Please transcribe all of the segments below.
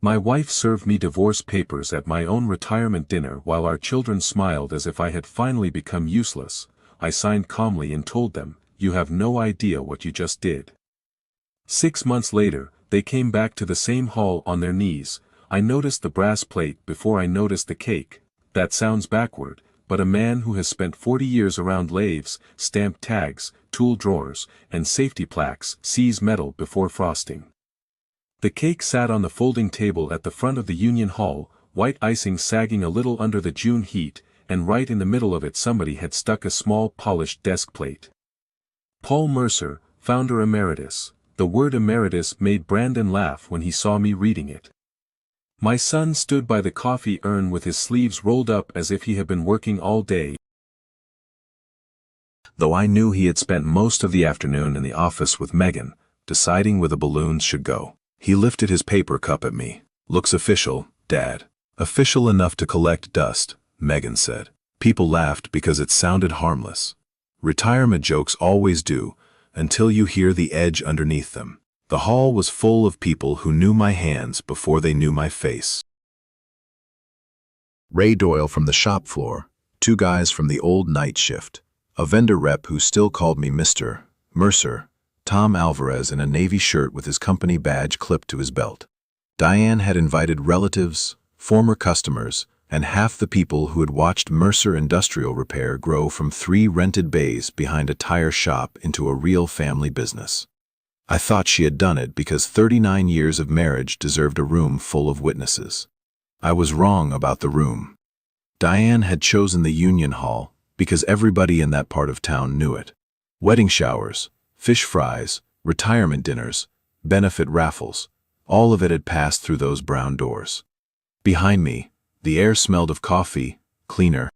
My wife served me divorce papers at my own retirement dinner while our children smiled as if I had finally become useless. I signed calmly and told them, "You have no idea what you just did." 6 months later, they came back to the same hall on their knees. I noticed the brass plate before I noticed the cake. That sounds backward, but a man who has spent 40 years around lathes, stamped tags, tool drawers, and safety plaques sees metal before frosting. The cake sat on the folding table at the front of the Union Hall, white icing sagging a little under the June heat, and right in the middle of it somebody had stuck a small polished desk plate. Paul Mercer, founder emeritus. The word emeritus made Brandon laugh when he saw me reading it. My son stood by the coffee urn with his sleeves rolled up as if he had been working all day. Though I knew he had spent most of the afternoon in the office with Megan, deciding where the balloons should go. He lifted his paper cup at me. "Looks official, Dad." "Official enough to collect dust," Megan said. People laughed because it sounded harmless. Retirement jokes always do, until you hear the edge underneath them. The hall was full of people who knew my hands before they knew my face. Ray Doyle from the shop floor, 2 guys from the old night shift, a vendor rep who still called me Mr. Mercer, Tom Alvarez in a navy shirt with his company badge clipped to his belt. Diane had invited relatives, former customers, and half the people who had watched Mercer Industrial Repair grow from 3 rented bays behind a tire shop into a real family business. I thought she had done it because 39 years of marriage deserved a room full of witnesses. I was wrong about the room. Diane had chosen the Union Hall because everybody in that part of town knew it. Wedding showers, fish fries, retirement dinners, benefit raffles, all of it had passed through those brown doors. Behind me, the air smelled of coffee, cleaner,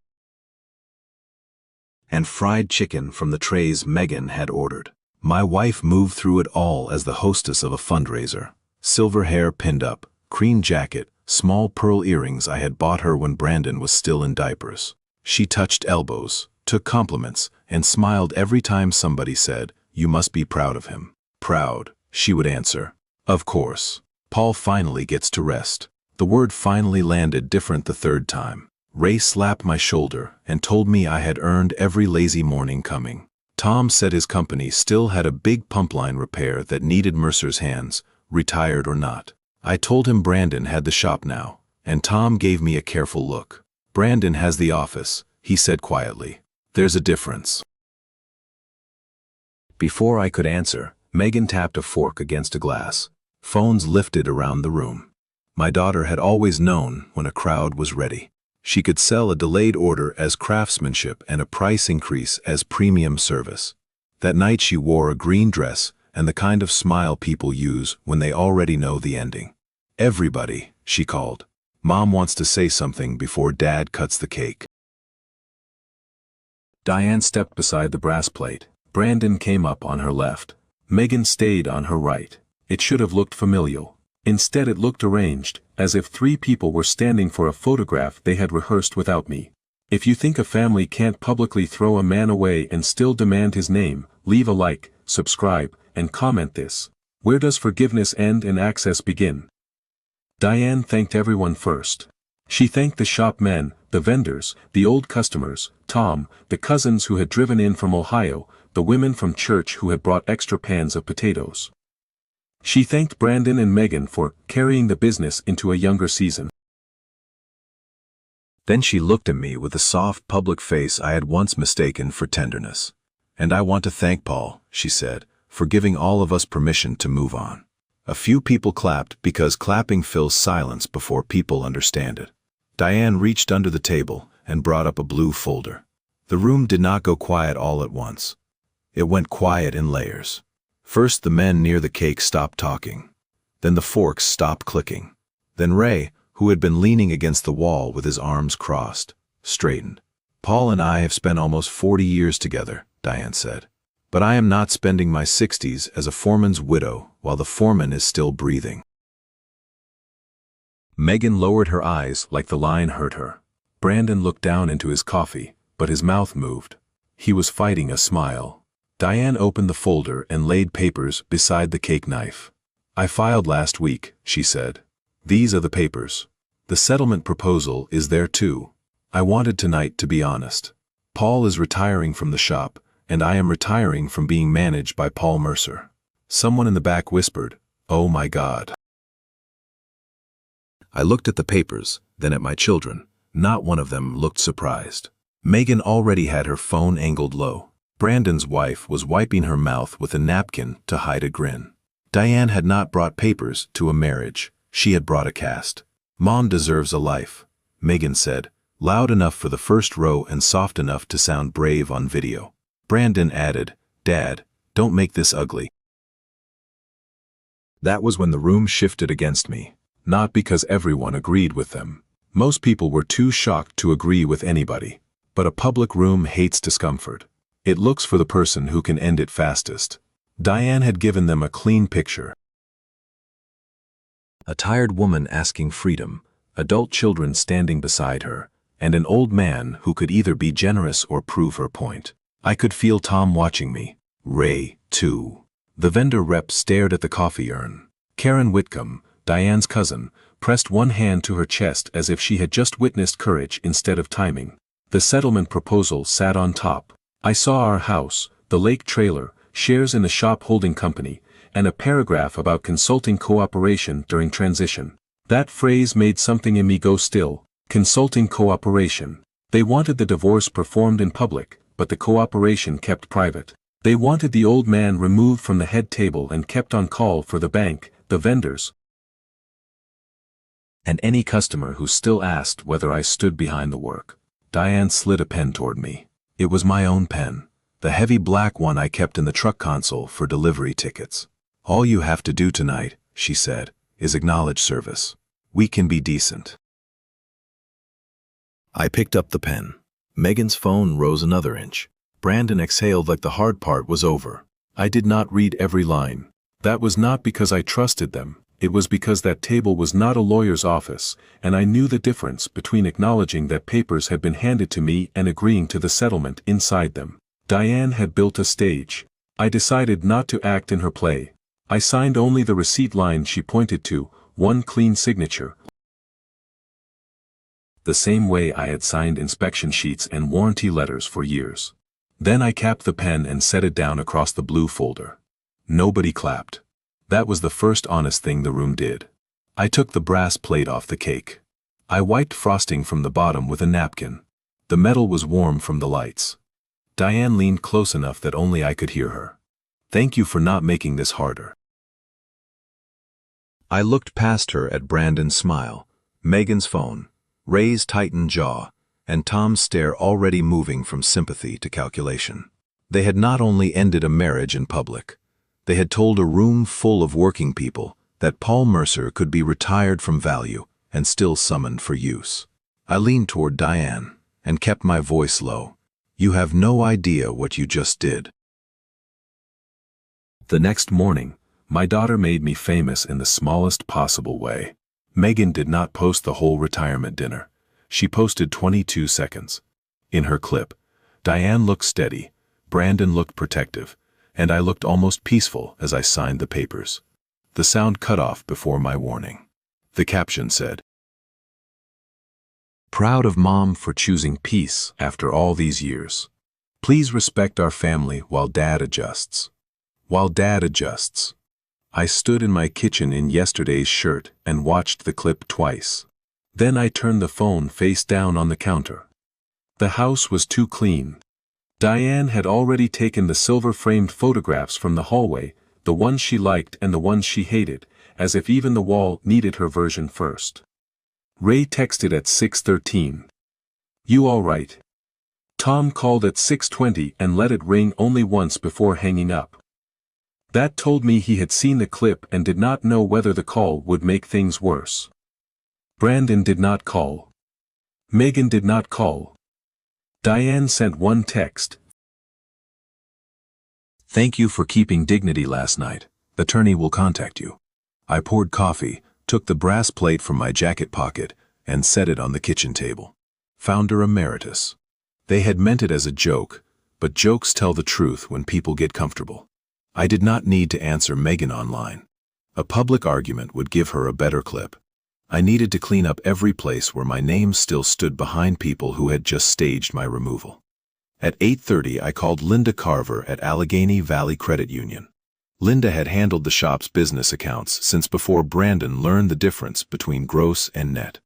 and fried chicken from the trays Megan had ordered. My wife moved through it all as the hostess of a fundraiser. Silver hair pinned up, cream jacket, small pearl earrings I had bought her when Brandon was still in diapers. She touched elbows, took compliments, and smiled every time somebody said, "You must be proud of him." "Proud," she would answer. "Of course. Paul finally gets to rest." The word finally landed different the 3rd time. Ray slapped my shoulder and told me I had earned every lazy morning coming. Tom said his company still had a big pump line repair that needed Mercer's hands, retired or not. I told him Brandon had the shop now, and Tom gave me a careful look. "Brandon has the office," he said quietly. "There's a difference." Before I could answer, Megan tapped a fork against a glass. Phones lifted around the room. My daughter had always known when a crowd was ready. She could sell a delayed order as craftsmanship and a price increase as premium service. That night she wore a green dress and the kind of smile people use when they already know the ending. "Everybody," she called. "Mom wants to say something before Dad cuts the cake." Diane stepped beside the brass plate. Brandon came up on her left. Megan stayed on her right. It should have looked familial. Instead it looked arranged, as if 3 people were standing for a photograph they had rehearsed without me. If you think a family can't publicly throw a man away and still demand his name, leave a like, subscribe, and comment this. Where does forgiveness end and access begin? Diane thanked everyone first. She thanked the shop men, the vendors, the old customers, Tom, the cousins who had driven in from Ohio, the women from church who had brought extra pans of potatoes. She thanked Brandon and Megan for carrying the business into a younger season. Then she looked at me with the soft public face I had once mistaken for tenderness. "And I want to thank Paul," she said, "for giving all of us permission to move on." A few people clapped because clapping fills silence before people understand it. Diane reached under the table and brought up a blue folder. The room did not go quiet all at once. It went quiet in layers. First the men near the cake stopped talking. Then the forks stopped clicking. Then Ray, who had been leaning against the wall with his arms crossed, straightened. "Paul and I have spent almost 40 years together," Diane said. "But I am not spending my 60s as a foreman's widow while the foreman is still breathing." Megan lowered her eyes like the line hurt her. Brandon looked down into his coffee, but his mouth moved. He was fighting a smile. Diane opened the folder and laid papers beside the cake knife. "I filed last week," she said. These are the papers. The settlement proposal is there too. I wanted tonight to be honest. Paul is retiring from the shop, and I am retiring from being managed by Paul Mercer. Someone in the back whispered, "Oh my God." I looked at the papers, then at my children. Not one of them looked surprised. Megan already had her phone angled low. Brandon's wife was wiping her mouth with a napkin to hide a grin. Diane had not brought papers to a marriage. She had brought a cast. "Mom deserves a life," Megan said, loud enough for the first row and soft enough to sound brave on video. Brandon added, "Dad, don't make this ugly." That was when the room shifted against me. Not because everyone agreed with them. Most people were too shocked to agree with anybody. But a public room hates discomfort. It looks for the person who can end it fastest. Diane had given them a clean picture. A tired woman asking freedom, adult children standing beside her, and an old man who could either be generous or prove her point. I could feel Tom watching me. Ray, too. The vendor rep stared at the coffee urn. Karen Whitcomb, Diane's cousin, pressed one hand to her chest as if she had just witnessed courage instead of timing. The settlement proposal sat on top. I saw our house, the lake trailer, shares in the shop holding company, and a paragraph about consulting cooperation during transition. That phrase made something in me go still. Consulting cooperation. They wanted the divorce performed in public, but the cooperation kept private. They wanted the old man removed from the head table and kept on call for the bank, the vendors, and any customer who still asked whether I stood behind the work. Diane slid a pen toward me. It was my own pen, the heavy black one I kept in the truck console for delivery tickets. "All you have to do tonight," she said, "is acknowledge service. We can be decent." I picked up the pen. Megan's phone rose another inch. Brandon exhaled like the hard part was over. I did not read every line. That was not because I trusted them. It was because that table was not a lawyer's office, and I knew the difference between acknowledging that papers had been handed to me and agreeing to the settlement inside them. Diane had built a stage. I decided not to act in her play. I signed only the receipt line she pointed to, one clean signature. The same way I had signed inspection sheets and warranty letters for years. Then I capped the pen and set it down across the blue folder. Nobody clapped. That was the first honest thing the room did. I took the brass plate off the cake. I wiped frosting from the bottom with a napkin. The metal was warm from the lights. Diane leaned close enough that only I could hear her. "Thank you for not making this harder." I looked past her at Brandon's smile, Megan's phone, Ray's tightened jaw, and Tom's stare already moving from sympathy to calculation. They had not only ended a marriage in public, they had told a room full of working people that Paul Mercer could be retired from value and still summoned for use. I leaned toward Diane and kept my voice low. "You have no idea what you just did." The next morning, my daughter made me famous in the smallest possible way. Megan did not post the whole retirement dinner. She posted 22 seconds. In her clip, Diane looked steady, Brandon looked protective, and I looked almost peaceful as I signed the papers. The sound cut off before my warning. The caption said, "Proud of Mom for choosing peace after all these years. Please respect our family while Dad adjusts." While Dad adjusts. I stood in my kitchen in yesterday's shirt and watched the clip twice. Then I turned the phone face down on the counter. The house was too clean. Diane had already taken the silver-framed photographs from the hallway, the ones she liked and the ones she hated, as if even the wall needed her version first. Ray texted at 6:13. "You all right?" Tom called at 6:20 and let it ring only once before hanging up. That told me he had seen the clip and did not know whether the call would make things worse. Brandon did not call. Megan did not call. Diane sent one text. "Thank you for keeping dignity last night. Attorney will contact you." I poured coffee, took the brass plate from my jacket pocket, and set it on the kitchen table. Founder Emeritus. They had meant it as a joke, but jokes tell the truth when people get comfortable. I did not need to answer Megan online. A public argument would give her a better clip. I needed to clean up every place where my name still stood behind people who had just staged my removal. At 8:30, I called Linda Carver at Allegheny Valley Credit Union. Linda had handled the shop's business accounts since before Brandon learned the difference between gross and net.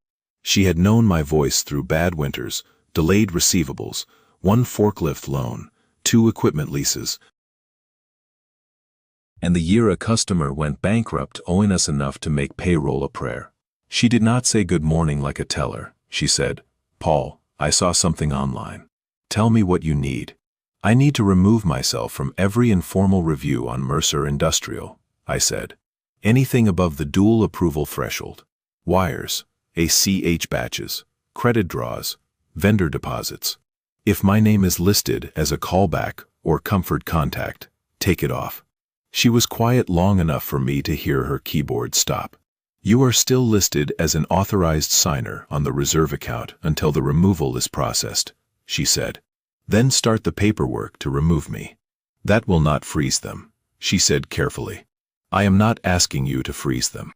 She had known my voice through bad winters, delayed receivables, one forklift loan, 2 equipment leases, and the year a customer went bankrupt owing us enough to make payroll a prayer. She did not say good morning like a teller. She said, "Paul, I saw something online. Tell me what you need." "I need to remove myself from every informal review on Mercer Industrial," I said. "Anything above the dual approval threshold. Wires, ACH batches, credit draws, vendor deposits. If my name is listed as a callback or comfort contact, take it off." She was quiet long enough for me to hear her keyboard stop. "You are still listed as an authorized signer on the reserve account until the removal is processed," she said. "Then start the paperwork to remove me. That will not freeze them," she said carefully. "I am not asking you to freeze them.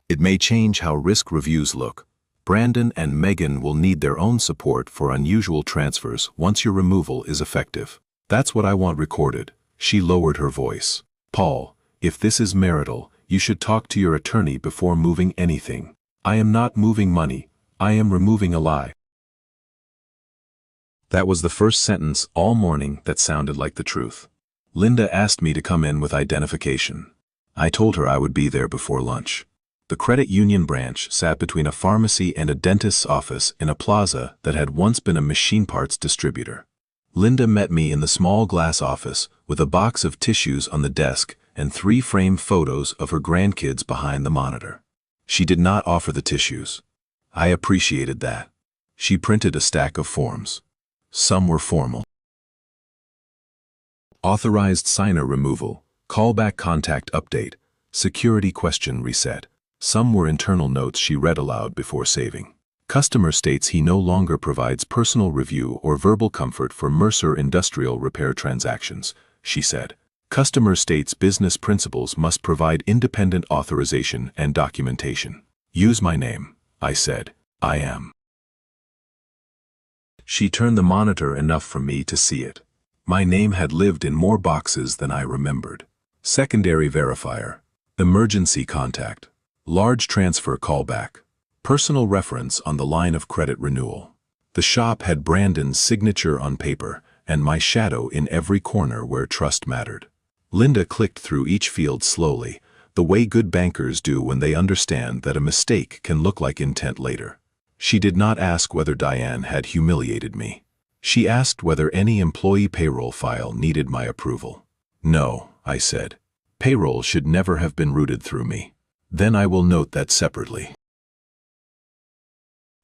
It may change how risk reviews look. Brandon and Megan will need their own support for unusual transfers once your removal is effective. That's what I want recorded." She lowered her voice. "Paul, if this is marital, you should talk to your attorney before moving anything. I am not moving money. I am removing a lie." That was the first sentence all morning that sounded like the truth. Linda asked me to come in with identification. I told her I would be there before lunch. The credit union branch sat between a pharmacy and a dentist's office in a plaza that had once been a machine parts distributor. Linda met me in the small glass office with a box of tissues on the desk and 3 framed photos of her grandkids behind the monitor. She did not offer the tissues. I appreciated that. She printed a stack of forms. Some were formal. Authorized signer removal, callback contact update, security question reset. Some were internal notes she read aloud before saving. Customer states he no longer provides personal review or verbal comfort for Mercer Industrial repair transactions, she said. Customer states business principals must provide independent authorization and documentation. Use my name, I said. I am. She turned the monitor enough for me to see it. My name had lived in more boxes than I remembered. Secondary verifier. Emergency contact. Large transfer callback. Personal reference on the line of credit renewal. The shop had Brandon's signature on paper and my shadow in every corner where trust mattered. Linda clicked through each field slowly, the way good bankers do when they understand that a mistake can look like intent later. She did not ask whether Diane had humiliated me. She asked whether any employee payroll file needed my approval. No, I said. Payroll should never have been routed through me. Then I will note that separately.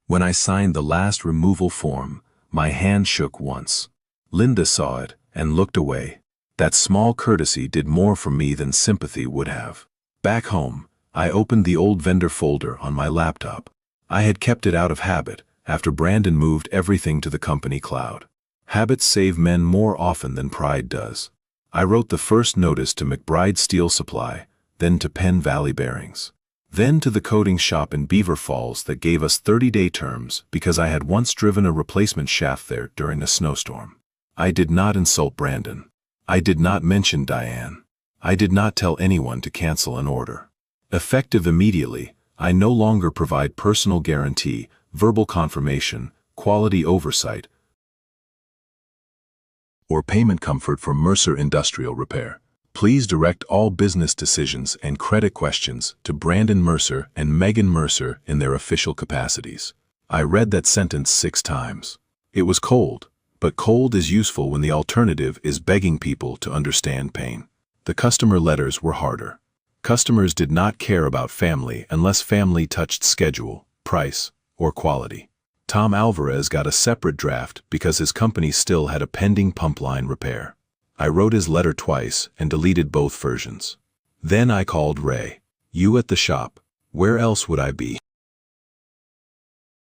When I signed the last removal form, my hand shook once. Linda saw it and looked away. That small courtesy did more for me than sympathy would have. Back home, I opened the old vendor folder on my laptop. I had kept it out of habit after Brandon moved everything to the company cloud. Habits save men more often than pride does. I wrote the first notice to McBride Steel Supply, then to Penn Valley Bearings, then to the coating shop in Beaver Falls that gave us 30-day terms because I had once driven a replacement shaft there during a snowstorm. I did not insult Brandon. I did not mention Diane. I did not tell anyone to cancel an order. Effective immediately, I no longer provide personal guarantee, verbal confirmation, quality oversight, or payment comfort for Mercer Industrial Repair. Please direct all business decisions and credit questions to Brandon Mercer and Megan Mercer in their official capacities. I read that sentence 6 times. It was cold, but cold is useful when the alternative is begging people to understand pain. The customer letters were harder. Customers did not care about family unless family touched schedule, price, or quality. Tom Alvarez got a separate draft because his company still had a pending pump line repair. I wrote his letter twice and deleted both versions. Then I called Ray. "You at the shop. Where else would I be?"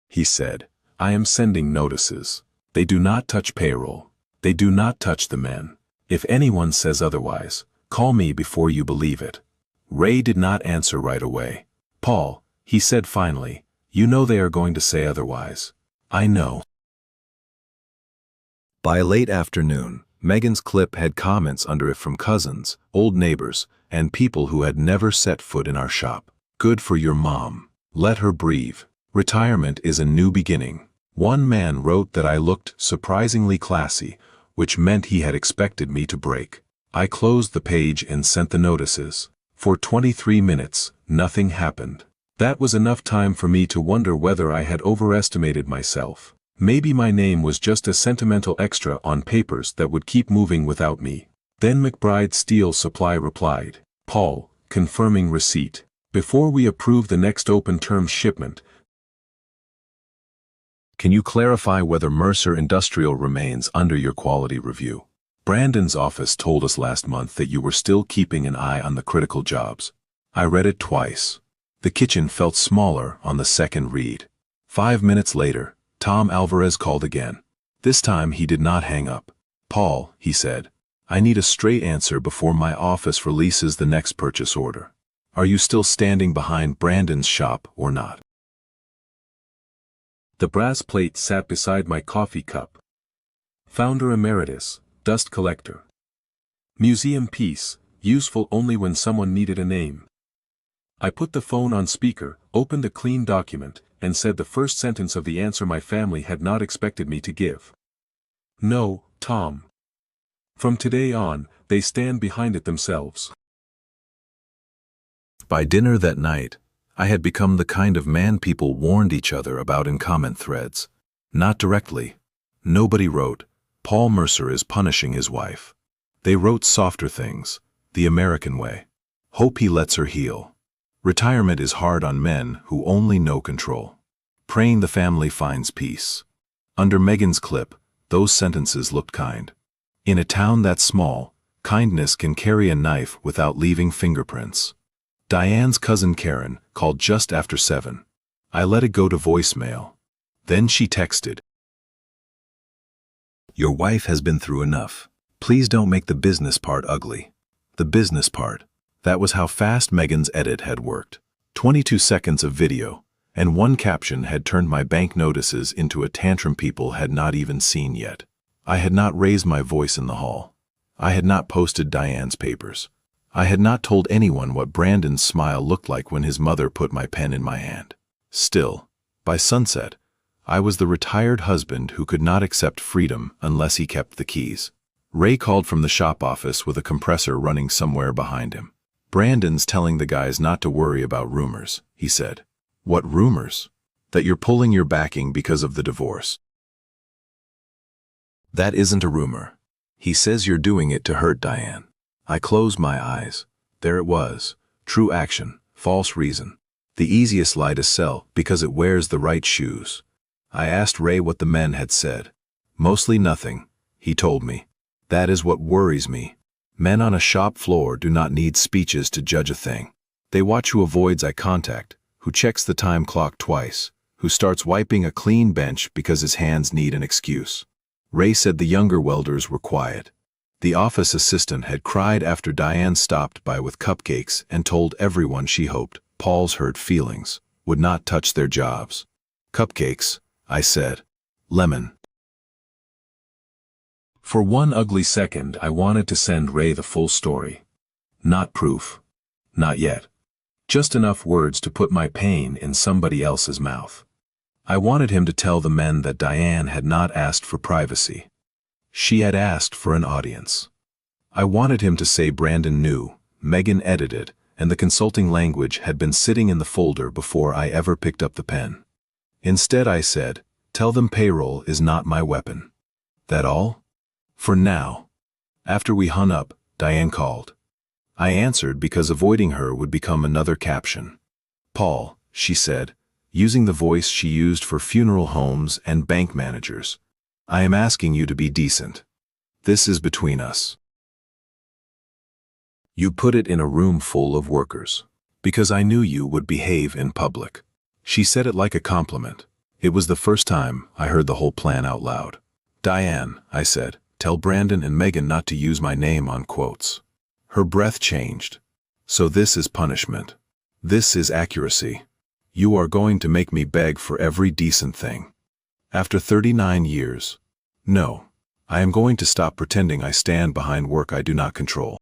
He said, "I am sending notices. They do not touch payroll. They do not touch the men. If anyone says otherwise, call me before you believe it." Ray did not answer right away. Paul, he said finally, you know they are going to say otherwise. I know. By late afternoon, Megan's clip had comments under it from cousins, old neighbors, and people who had never set foot in our shop. Good for your mom. Let her breathe. Retirement is a new beginning. One man wrote that I looked surprisingly classy, which meant he had expected me to break. I closed the page and sent the notices. For 23 minutes, nothing happened. That was enough time for me to wonder whether I had overestimated myself. Maybe my name was just a sentimental extra on papers that would keep moving without me. Then McBride Steel Supply replied, Paul, confirming receipt. Before we approve the next open-term shipment, can you clarify whether Mercer Industrial remains under your quality review? Brandon's office told us last month that you were still keeping an eye on the critical jobs. I read it twice. The kitchen felt smaller on the second read. 5 minutes later, Tom Alvarez called again. This time he did not hang up. Paul, he said, I need a straight answer before my office releases the next purchase order. Are you still standing behind Brandon's shop or not? The brass plate sat beside my coffee cup. Founder Emeritus, dust collector. Museum piece, useful only when someone needed a name. I put the phone on speaker, opened a clean document, and said the first sentence of the answer my family had not expected me to give. No, Tom. From today on, they stand behind it themselves. By dinner that night, I had become the kind of man people warned each other about in comment threads. Not directly. Nobody wrote, Paul Mercer is punishing his wife. They wrote softer things, the American way. Hope he lets her heal. Retirement is hard on men who only know control. Praying the family finds peace. Under Megan's clip, those sentences looked kind. In a town that small, kindness can carry a knife without leaving fingerprints. Diane's cousin Karen called just after 7. I let it go to voicemail. Then she texted. Your wife has been through enough. Please don't make the business part ugly. The business part. That was how fast Megan's edit had worked. 22 seconds of video, and one caption had turned my bank notices into a tantrum people had not even seen yet. I had not raised my voice in the hall. I had not posted Diane's papers. I had not told anyone what Brandon's smile looked like when his mother put my pen in my hand. Still, by sunset, I was the retired husband who could not accept freedom unless he kept the keys. Ray called from the shop office with a compressor running somewhere behind him. Brandon's telling the guys not to worry about rumors, he said. What rumors? That you're pulling your backing because of the divorce. That isn't a rumor. He says you're doing it to hurt Diane. I closed my eyes. There it was. True action, false reason. The easiest lie to sell because it wears the right shoes. I asked Ray what the men had said. Mostly nothing, he told me. That is what worries me. Men on a shop floor do not need speeches to judge a thing. They watch who avoids eye contact, who checks the time clock twice, who starts wiping a clean bench because his hands need an excuse. Ray said the younger welders were quiet. The office assistant had cried after Diane stopped by with cupcakes and told everyone she hoped Paul's hurt feelings would not touch their jobs. Cupcakes, I said. Lemon. For one ugly second I wanted to send Ray the full story. Not proof. Not yet. Just enough words to put my pain in somebody else's mouth. I wanted him to tell the men that Diane had not asked for privacy. She had asked for an audience. I wanted him to say Brandon knew, Megan edited, and the consulting language had been sitting in the folder before I ever picked up the pen. Instead I said, tell them payroll is not my weapon. That all? For now. After we hung up, Diane called. I answered because avoiding her would become another caption. Paul, she said, using the voice she used for funeral homes and bank managers. I am asking you to be decent. This is between us. You put it in a room full of workers. Because I knew you would behave in public. She said it like a compliment. It was the first time I heard the whole plan out loud. Diane, I said, tell Brandon and Megan not to use my name on quotes. Her breath changed. So this is punishment. This is accuracy. You are going to make me beg for every decent thing. After 39 years. No. I am going to stop pretending I stand behind work I do not control.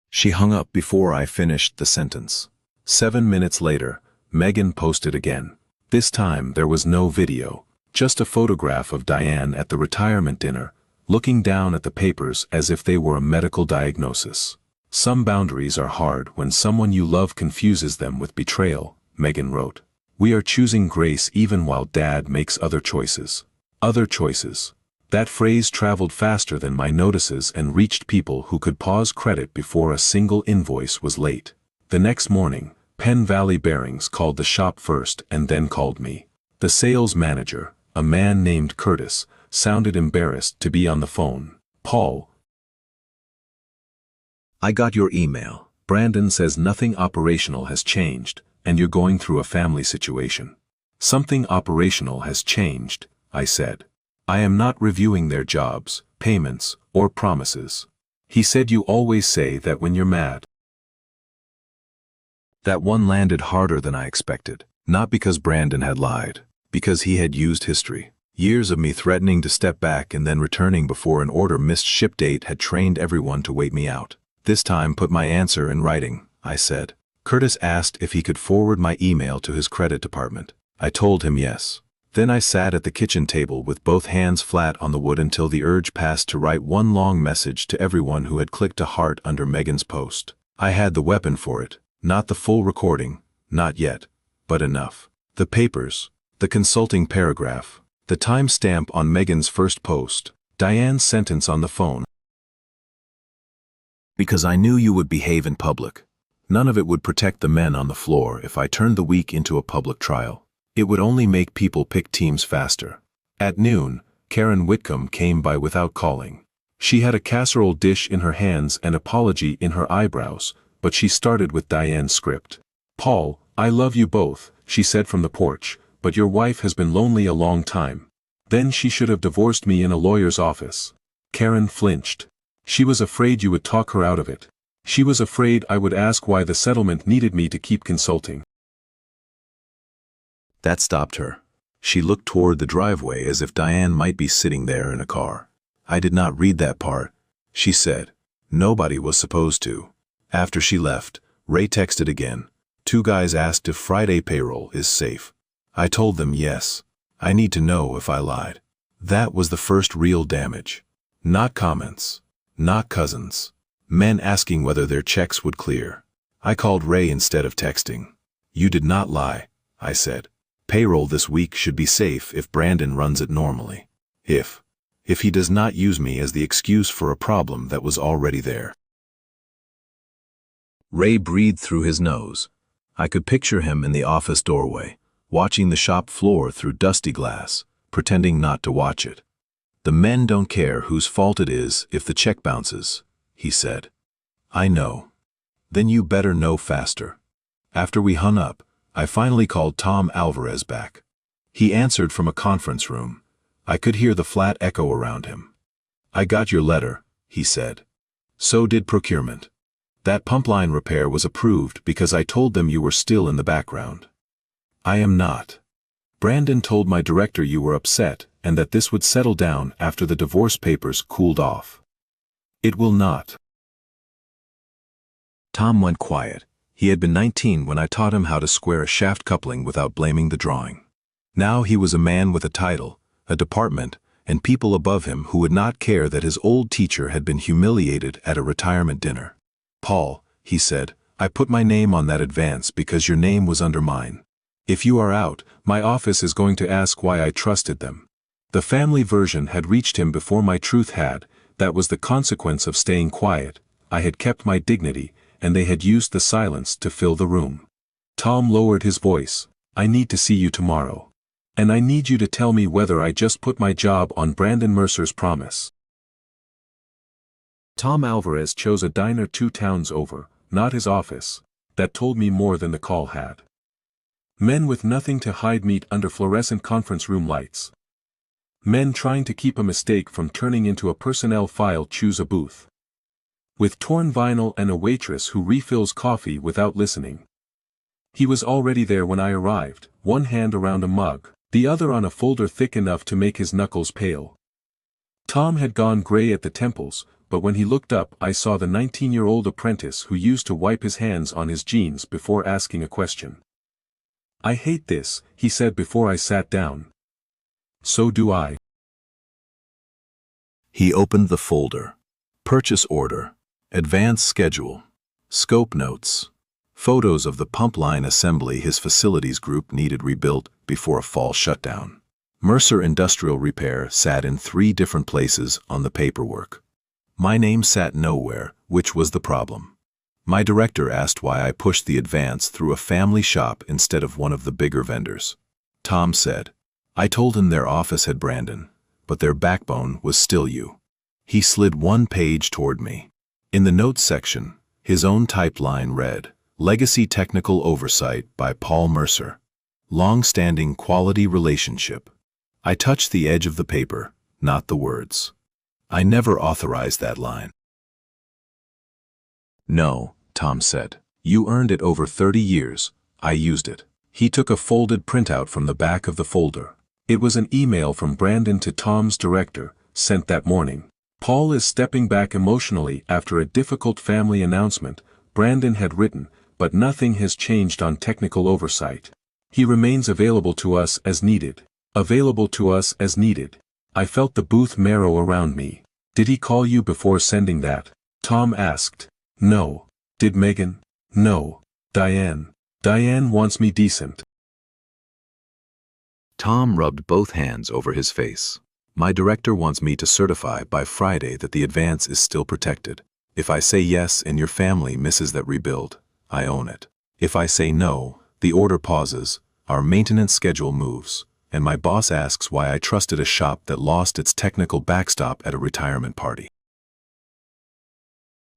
She hung up before I finished the sentence. 7 minutes later, Megan posted again. This time there was no video, just a photograph of Diane at the retirement dinner, looking down at the papers as if they were a medical diagnosis. Some boundaries are hard when someone you love confuses them with betrayal, Megan wrote. We are choosing grace even while Dad makes other choices. Other choices. That phrase traveled faster than my notices and reached people who could pause credit before a single invoice was late. The next morning, Penn Valley Bearings called the shop first and then called me. The sales manager, a man named Curtis, sounded embarrassed to be on the phone. Paul, I got your email. Brandon says nothing operational has changed, and you're going through a family situation. Something operational has changed, I said. I am not reviewing their jobs, payments, or promises. He said you always say that when you're mad. That one landed harder than I expected, not because Brandon had lied, because he had used history. Years of me threatening to step back and then returning before an order missed ship date had trained everyone to wait me out. This time put my answer in writing, I said. Curtis asked if he could forward my email to his credit department. I told him yes. Then I sat at the kitchen table with both hands flat on the wood until the urge passed to write one long message to everyone who had clicked a heart under Megan's post. I had the weapon for it, not the full recording, not yet, but enough. The papers, the consulting paragraph, the timestamp on Megan's first post, Diane's sentence on the phone. Because I knew you would behave in public. None of it would protect the men on the floor if I turned the week into a public trial. It would only make people pick teams faster. At noon, Karen Whitcomb came by without calling. She had a casserole dish in her hands and apology in her eyebrows, but she started with Diane's script. Paul, I love you both, she said from the porch, but your wife has been lonely a long time. Then she should have divorced me in a lawyer's office. Karen flinched. She was afraid you would talk her out of it. She was afraid I would ask why the settlement needed me to keep consulting. That stopped her. She looked toward the driveway as if Diane might be sitting there in a car. I did not read that part. She said, nobody was supposed to. After she left, Ray texted again. 2 guys asked if Friday payroll is safe. I told them yes. I need to know if I lied. That was the first real damage. Not comments. Not cousins. Men asking whether their checks would clear. I called Ray instead of texting. You did not lie, I said. Payroll this week should be safe if Brandon runs it normally. If he does not use me as the excuse for a problem that was already there. Ray breathed through his nose. I could picture him in the office doorway, watching the shop floor through dusty glass, pretending not to watch it. The men don't care whose fault it is if the check bounces, he said. I know. Then you better know faster. After we hung up, I finally called Tom Alvarez back. He answered from a conference room. I could hear the flat echo around him. I got your letter, he said. So did procurement. That pump line repair was approved because I told them you were still in the background. I am not. Brandon told my director you were upset and that this would settle down after the divorce papers cooled off. It will not. Tom went quiet. He had been 19 when I taught him how to square a shaft coupling without blaming the drawing. Now he was a man with a title, a department, and people above him who would not care that his old teacher had been humiliated at a retirement dinner. Paul, he said, I put my name on that advance because your name was under mine. If you are out, my office is going to ask why I trusted them. The family version had reached him before my truth had. That was the consequence of staying quiet. I had kept my dignity, and they had used the silence to fill the room. Tom lowered his voice. I need to see you tomorrow. And I need you to tell me whether I just put my job on Brandon Mercer's promise. Tom Alvarez chose a diner 2 towns over, not his office. That told me more than the call had. Men with nothing to hide meet under fluorescent conference room lights. Men trying to keep a mistake from turning into a personnel file choose a booth. with torn vinyl and a waitress who refills coffee without listening. He was already there when I arrived, one hand around a mug, the other on a folder thick enough to make his knuckles pale. Tom had gone gray at the temples, but when he looked up I saw the 19-year-old apprentice who used to wipe his hands on his jeans before asking a question. "I hate this," he said before I sat down. "So do I." He opened the folder. Purchase order. Advance schedule. Scope notes. Photos of the pump line assembly his facilities group needed rebuilt before a fall shutdown. Mercer Industrial Repair sat in 3 different places on the paperwork. My name sat nowhere, which was the problem. My director asked why I pushed the advance through a family shop instead of one of the bigger vendors. Tom said, "I told him their office had Brandon, but their backbone was still you." He slid 1 page toward me. In the notes section, his own typed line read, "Legacy Technical Oversight by Paul Mercer. Long-standing quality relationship." I touched the edge of the paper, not the words. I never authorized that line. "No," Tom said. "You earned it over 30 years. I used it." He took a folded printout from the back of the folder. It was an email from Brandon to Tom's director, sent that morning. "Paul is stepping back emotionally after a difficult family announcement," Brandon had written, "but nothing has changed on technical oversight. He remains available to us as needed. Available to us as needed." I felt the booth marrow around me. "Did he call you before sending that?" Tom asked. "No." "Did Megan?" "No." "Diane?" "Diane wants me decent." Tom rubbed both hands over his face. "My director wants me to certify by Friday that the advance is still protected. If I say yes and your family misses that rebuild, I own it. If I say no, the order pauses, our maintenance schedule moves, and my boss asks why I trusted a shop that lost its technical backstop at a retirement party."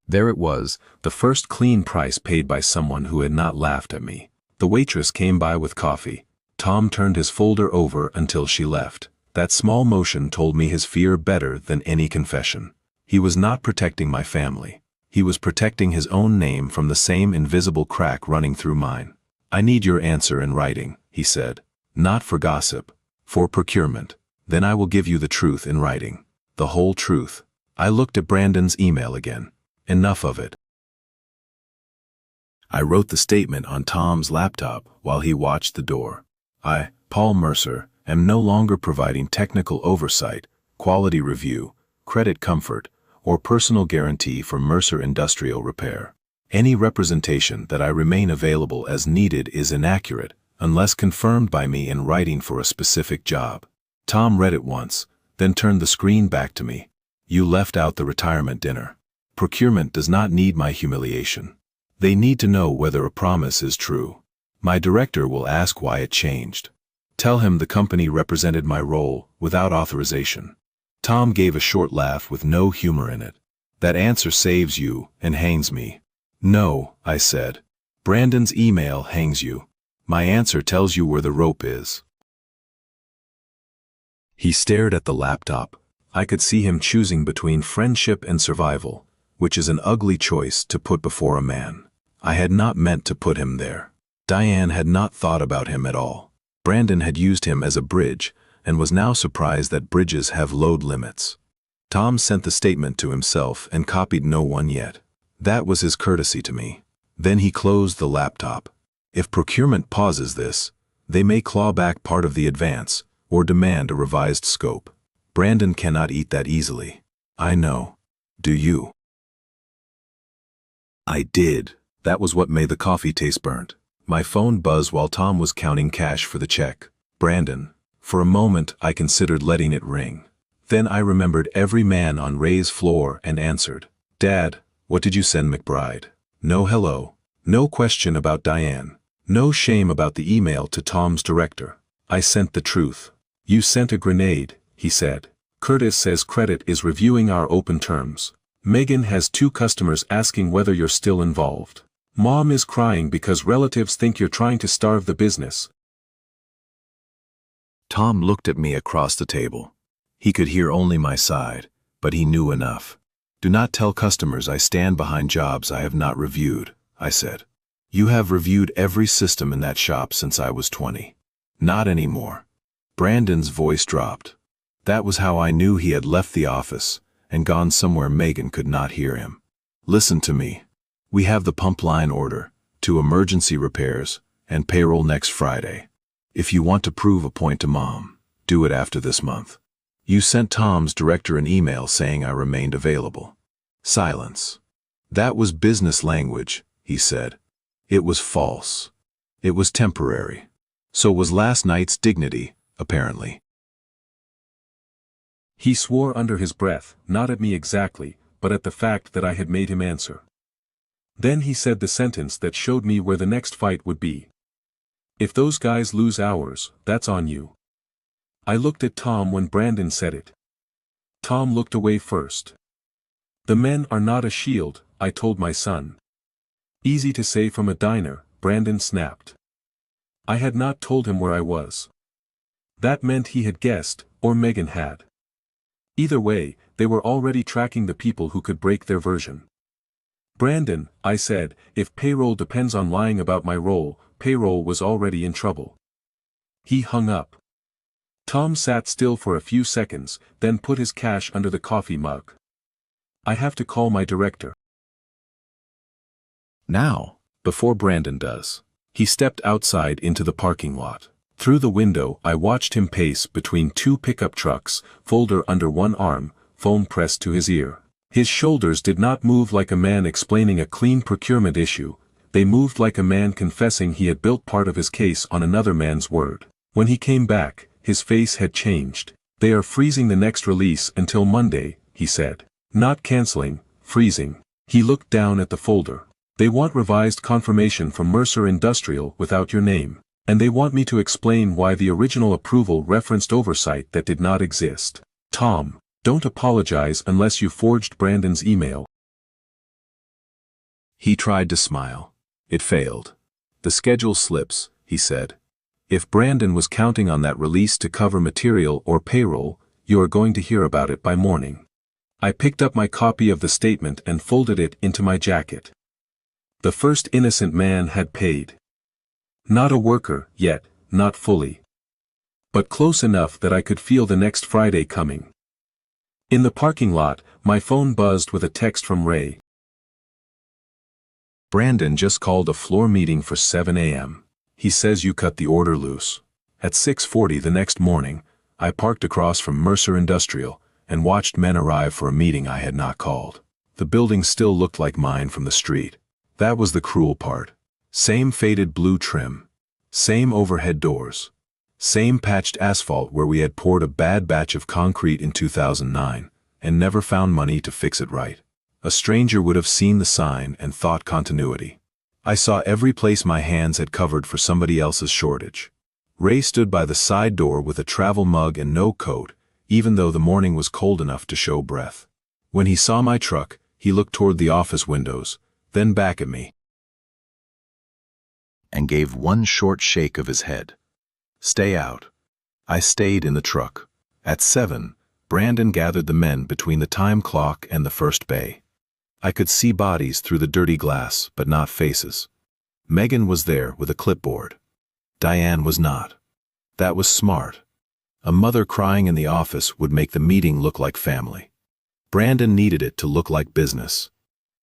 There it was, the first clean price paid by someone who had not laughed at me. The waitress came by with coffee. Tom turned his folder over until she left. That small motion told me his fear better than any confession. He was not protecting my family. He was protecting his own name from the same invisible crack running through mine. "I need your answer in writing," he said. "Not for gossip, for procurement. Then I will give you the truth in writing. The whole truth." I looked at Brandon's email again. Enough of it. I wrote the statement on Tom's laptop while he watched the door. "I, Paul Mercer, am no longer providing technical oversight, quality review, credit comfort, or personal guarantee for Mercer Industrial Repair. Any representation that I remain available as needed is inaccurate, unless confirmed by me in writing for a specific job." Tom read it once, then turned the screen back to me. "You left out the retirement dinner. Procurement does not need my humiliation. They need to know whether a promise is true. My director will ask why it changed. Tell him the company represented my role without authorization." Tom gave a short laugh with no humor in it. "That answer saves you and hangs me." "No," I said. "Brandon's email hangs you. My answer tells you where the rope is." He stared at the laptop. I could see him choosing between friendship and survival, which is an ugly choice to put before a man. I had not meant to put him there. Diane had not thought about him at all. Brandon had used him as a bridge, and was now surprised that bridges have load limits. Tom sent the statement to himself and copied no one yet. That was his courtesy to me. Then he closed the laptop. If procurement pauses this, they may claw back part of the advance, or demand a revised scope. Brandon cannot eat that easily. I know. Do you? I did. That was what made the coffee taste burnt. My phone buzzed while Tom was counting cash for the check. "Brandon." For a moment I considered letting it ring. Then I remembered every man on Ray's floor and answered. "Dad, what did you send McBride?" No hello. No question about Diane. No shame about the email to Tom's director. I sent the truth. "You sent a grenade," he said. "Curtis says credit is reviewing our open terms. Megan has 2 customers asking whether you're still involved. Mom is crying because relatives think you're trying to starve the business." Tom looked at me across the table. He could hear only my side, but he knew enough. Do not tell customers I stand behind jobs I have not reviewed, I said. You have reviewed every system in that shop since I was 20. Not anymore. Brandon's voice dropped. That was how I knew he had left the office and gone somewhere Megan could not hear him. Listen to me. We have the pump line order, 2 emergency repairs, and payroll next Friday. If you want to prove a point to Mom, do it after this month. You sent Tom's director an email saying I remained available. Silence. That was business language, he said. It was false. It was temporary. So was last night's dignity, apparently. He swore under his breath, not at me exactly, but at the fact that I had made him answer. Then he said the sentence that showed me where the next fight would be. If those guys lose hours, that's on you. I looked at Tom when Brandon said it. Tom looked away first. The men are not a shield, I told my son. Easy to say from a diner, Brandon snapped. I had not told him where I was. That meant he had guessed, or Megan had. Either way, they were already tracking the people who could break their version. Brandon, I said, if payroll depends on lying about my role, payroll was already in trouble. He hung up. Tom sat still for a few seconds, then put his cash under the coffee mug. I have to call my director. Now, before Brandon does. He stepped outside into the parking lot. Through the window I watched him pace between 2 pickup trucks, folder under one arm, phone pressed to his ear. His shoulders did not move like a man explaining a clean procurement issue, they moved like a man confessing he had built part of his case on another man's word. When he came back, his face had changed. They are freezing the next release until Monday, he said. Not canceling, freezing. He looked down at the folder. They want revised confirmation from Mercer Industrial without your name. And they want me to explain why the original approval referenced oversight that did not exist. Tom, don't apologize unless you forged Brandon's email. He tried to smile. It failed. The schedule slips, he said. If Brandon was counting on that release to cover material or payroll, you are going to hear about it by morning. I picked up my copy of the statement and folded it into my jacket. The first innocent man had paid. Not a worker, yet, not fully. But close enough that I could feel the next Friday coming. In the parking lot, my phone buzzed with a text from Ray. Brandon just called a floor meeting for 7 a.m. He says you cut the order loose. At 6:40 the next morning, I parked across from Mercer Industrial and watched men arrive for a meeting I had not called. The building still looked like mine from the street. That was the cruel part. Same faded blue trim. Same overhead doors. Same patched asphalt where we had poured a bad batch of concrete in 2009 and never found money to fix it right. A stranger would have seen the sign and thought continuity. I saw every place my hands had covered for somebody else's shortage. Ray stood by the side door with a travel mug and no coat, even though the morning was cold enough to show breath. When he saw my truck, he looked toward the office windows, then back at me, and gave one short shake of his head. Stay out. I stayed in the truck. At 7, Brandon gathered the men between the time clock and the first bay. I could see bodies through the dirty glass, but not faces. Megan was there with a clipboard. Diane was not. That was smart. A mother crying in the office would make the meeting look like family. Brandon needed it to look like business.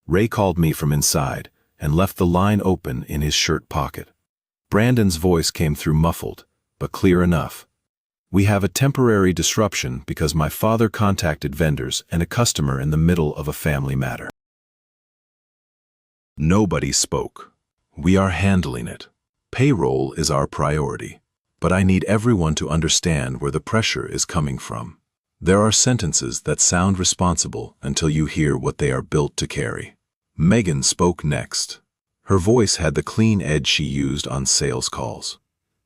Ray called me from inside and left the line open in his shirt pocket. Brandon's voice came through muffled, but clear enough. We have a temporary disruption because my father contacted vendors and a customer in the middle of a family matter. Nobody spoke. We are handling it. Payroll is our priority. But I need everyone to understand where the pressure is coming from. There are sentences that sound responsible until you hear what they are built to carry. Megan spoke next. Her voice had the clean edge she used on sales calls.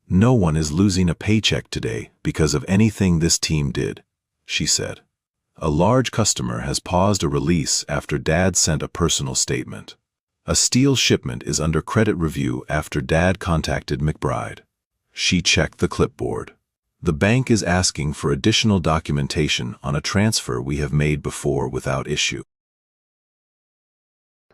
No one is losing a paycheck today because of anything this team did, she said. A large customer has paused a release after Dad sent a personal statement. A steel shipment is under credit review after Dad contacted McBride. She checked the clipboard. The bank is asking for additional documentation on a transfer we have made before without issue.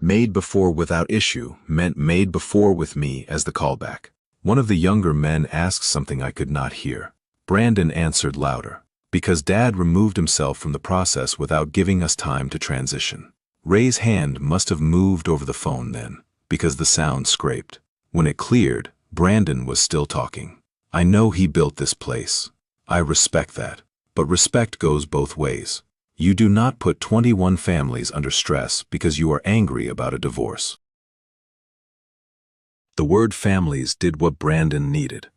Made before without issue meant made before with me as the callback. One of the younger men asked something I could not hear. Brandon answered louder. Because Dad removed himself from the process without giving us time to transition. Ray's hand must have moved over the phone then, because the sound scraped. When it cleared, Brandon was still talking. I know he built this place. I respect that. But respect goes both ways. You do not put 21 families under stress because you are angry about a divorce. The word families did what Brandon needed.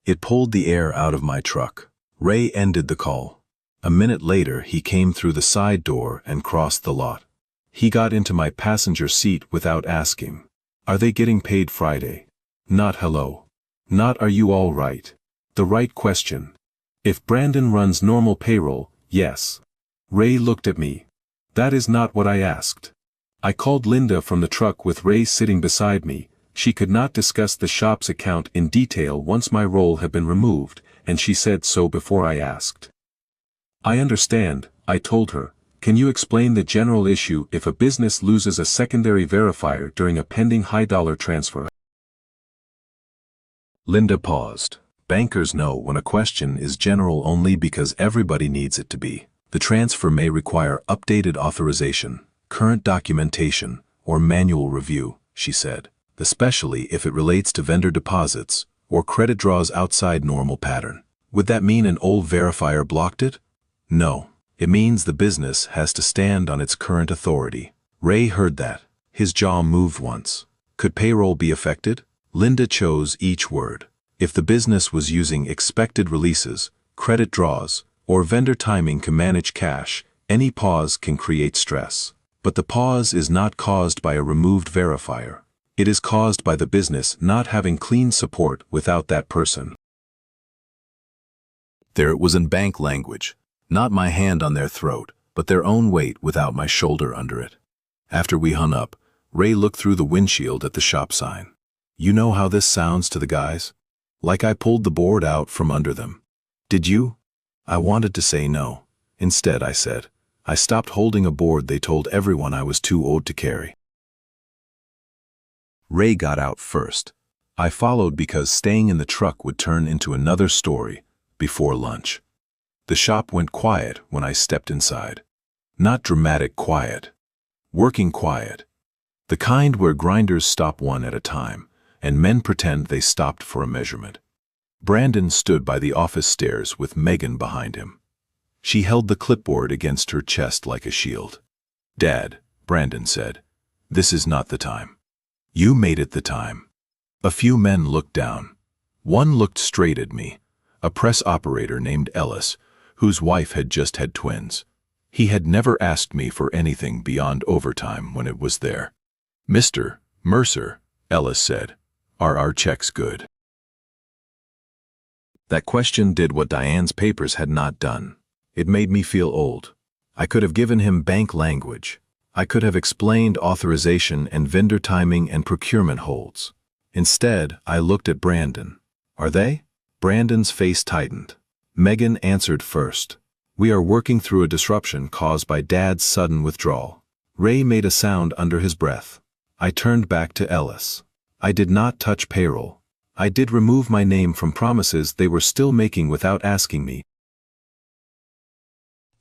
It pulled the air out of my truck. Ray ended the call. A minute later, he came through the side door and crossed the lot. He got into my passenger seat without asking. Are they getting paid Friday? Not hello. Not are you all right? The right question. If Brandon runs normal payroll, yes. Ray looked at me. That is not what I asked. I called Linda from the truck with Ray sitting beside me. She could not discuss the shop's account in detail once my role had been removed, and she said so before I asked. I understand, I told her. Can you explain the general issue if a business loses a secondary verifier during a pending high-dollar transfer? Linda paused. Bankers know when a question is general only because everybody needs it to be. The transfer may require updated authorization, current documentation, or manual review, she said, especially if it relates to vendor deposits or credit draws outside normal pattern. Would that mean an old verifier blocked it? No. It means the business has to stand on its current authority. Ray heard that. His jaw moved once. Could payroll be affected? Linda chose each word. If the business was using expected releases, credit draws, or vendor timing to manage cash, any pause can create stress. But the pause is not caused by a removed verifier. It is caused by the business not having clean support without that person. There it was in bank language. Not my hand on their throat, but their own weight without my shoulder under it. After we hung up, Ray looked through the windshield at the shop sign. You know how this sounds to the guys? Like I pulled the board out from under them. Did you? I wanted to say no. Instead, I said, I stopped holding a board they told everyone I was too old to carry. Ray got out first. I followed because staying in the truck would turn into another story before lunch. The shop went quiet when I stepped inside. Not dramatic quiet. Working quiet. The kind where grinders stop one at a time, and men pretend they stopped for a measurement. Brandon stood by the office stairs with Megan behind him. She held the clipboard against her chest like a shield. Dad, Brandon said, this is not the time. You made it the time. A few men looked down. One looked straight at me, a press operator named Ellis, whose wife had just had twins. He had never asked me for anything beyond overtime when it was there. Mr. Mercer, Ellis said, are our checks good? That question did what Diane's papers had not done. It made me feel old. I could have given him bank language. I could have explained authorization and vendor timing and procurement holds. Instead, I looked at Brandon. Are they? Brandon's face tightened. Megan answered first. We are working through a disruption caused by Dad's sudden withdrawal. Ray made a sound under his breath. I turned back to Ellis. I did not touch payroll. I did remove my name from promises they were still making without asking me.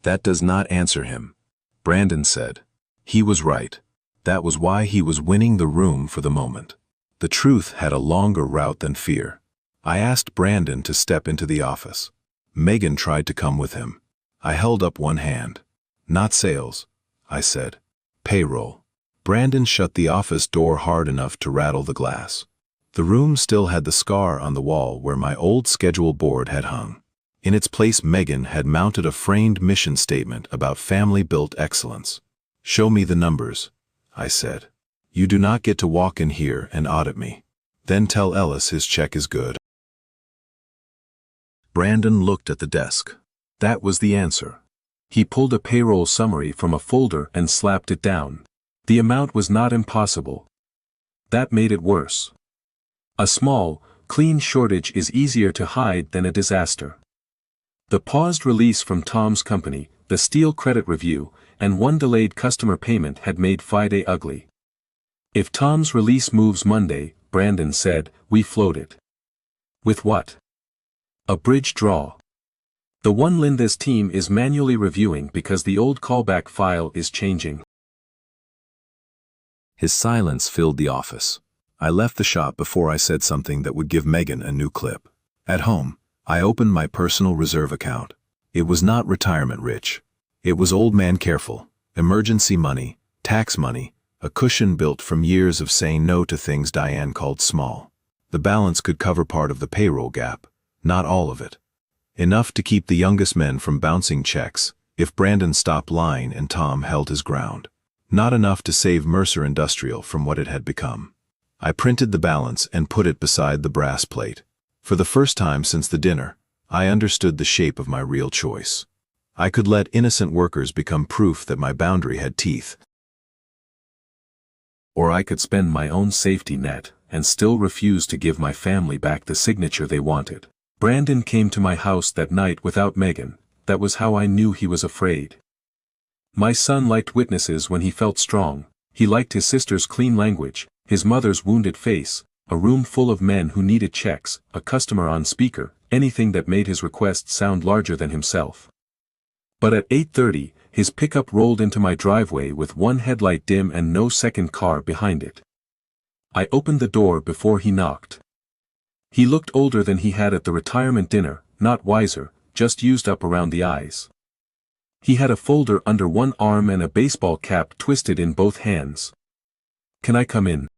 That does not answer him, Brandon said. He was right. That was why he was winning the room for the moment. The truth had a longer route than fear. I asked Brandon to step into the office. Megan tried to come with him. I held up one hand. Not sales, I said. Payroll. Brandon shut the office door hard enough to rattle the glass. The room still had the scar on the wall where my old schedule board had hung. In its place, Megan had mounted a framed mission statement about family-built excellence. Show me the numbers, I said. You do not get to walk in here and audit me. Then tell Ellis his check is good. Brandon looked at the desk. That was the answer. He pulled a payroll summary from a folder and slapped it down. The amount was not impossible. That made it worse. A small, clean shortage is easier to hide than a disaster. The paused release from Tom's company, the steel credit review, and one delayed customer payment had made Friday ugly. If Tom's release moves Monday, Brandon said, we floated. With what? A bridge draw. The one Linda's team is manually reviewing because the old callback file is changing. His silence filled the office. I left the shop before I said something that would give Megan a new clip. At home, I opened my personal reserve account. It was not retirement rich. It was old man careful, emergency money, tax money, a cushion built from years of saying no to things Diane called small. The balance could cover part of the payroll gap, not all of it. Enough to keep the youngest men from bouncing checks if Brandon stopped lying and Tom held his ground. Not enough to save Mercer Industrial from what it had become. I printed the balance and put it beside the brass plate. For the first time since the dinner, I understood the shape of my real choice. I could let innocent workers become proof that my boundary had teeth. Or I could spend my own safety net and still refuse to give my family back the signature they wanted. Brandon came to my house that night without Megan. That was how I knew he was afraid. My son liked witnesses when he felt strong. He liked his sister's clean language, his mother's wounded face, a room full of men who needed checks, a customer on speaker, anything that made his request sound larger than himself. But at 8:30, his pickup rolled into my driveway with one headlight dim and no second car behind it. I opened the door before he knocked. He looked older than he had at the retirement dinner, not wiser, just used up around the eyes. He had a folder under one arm and a baseball cap twisted in both hands. Can I come in?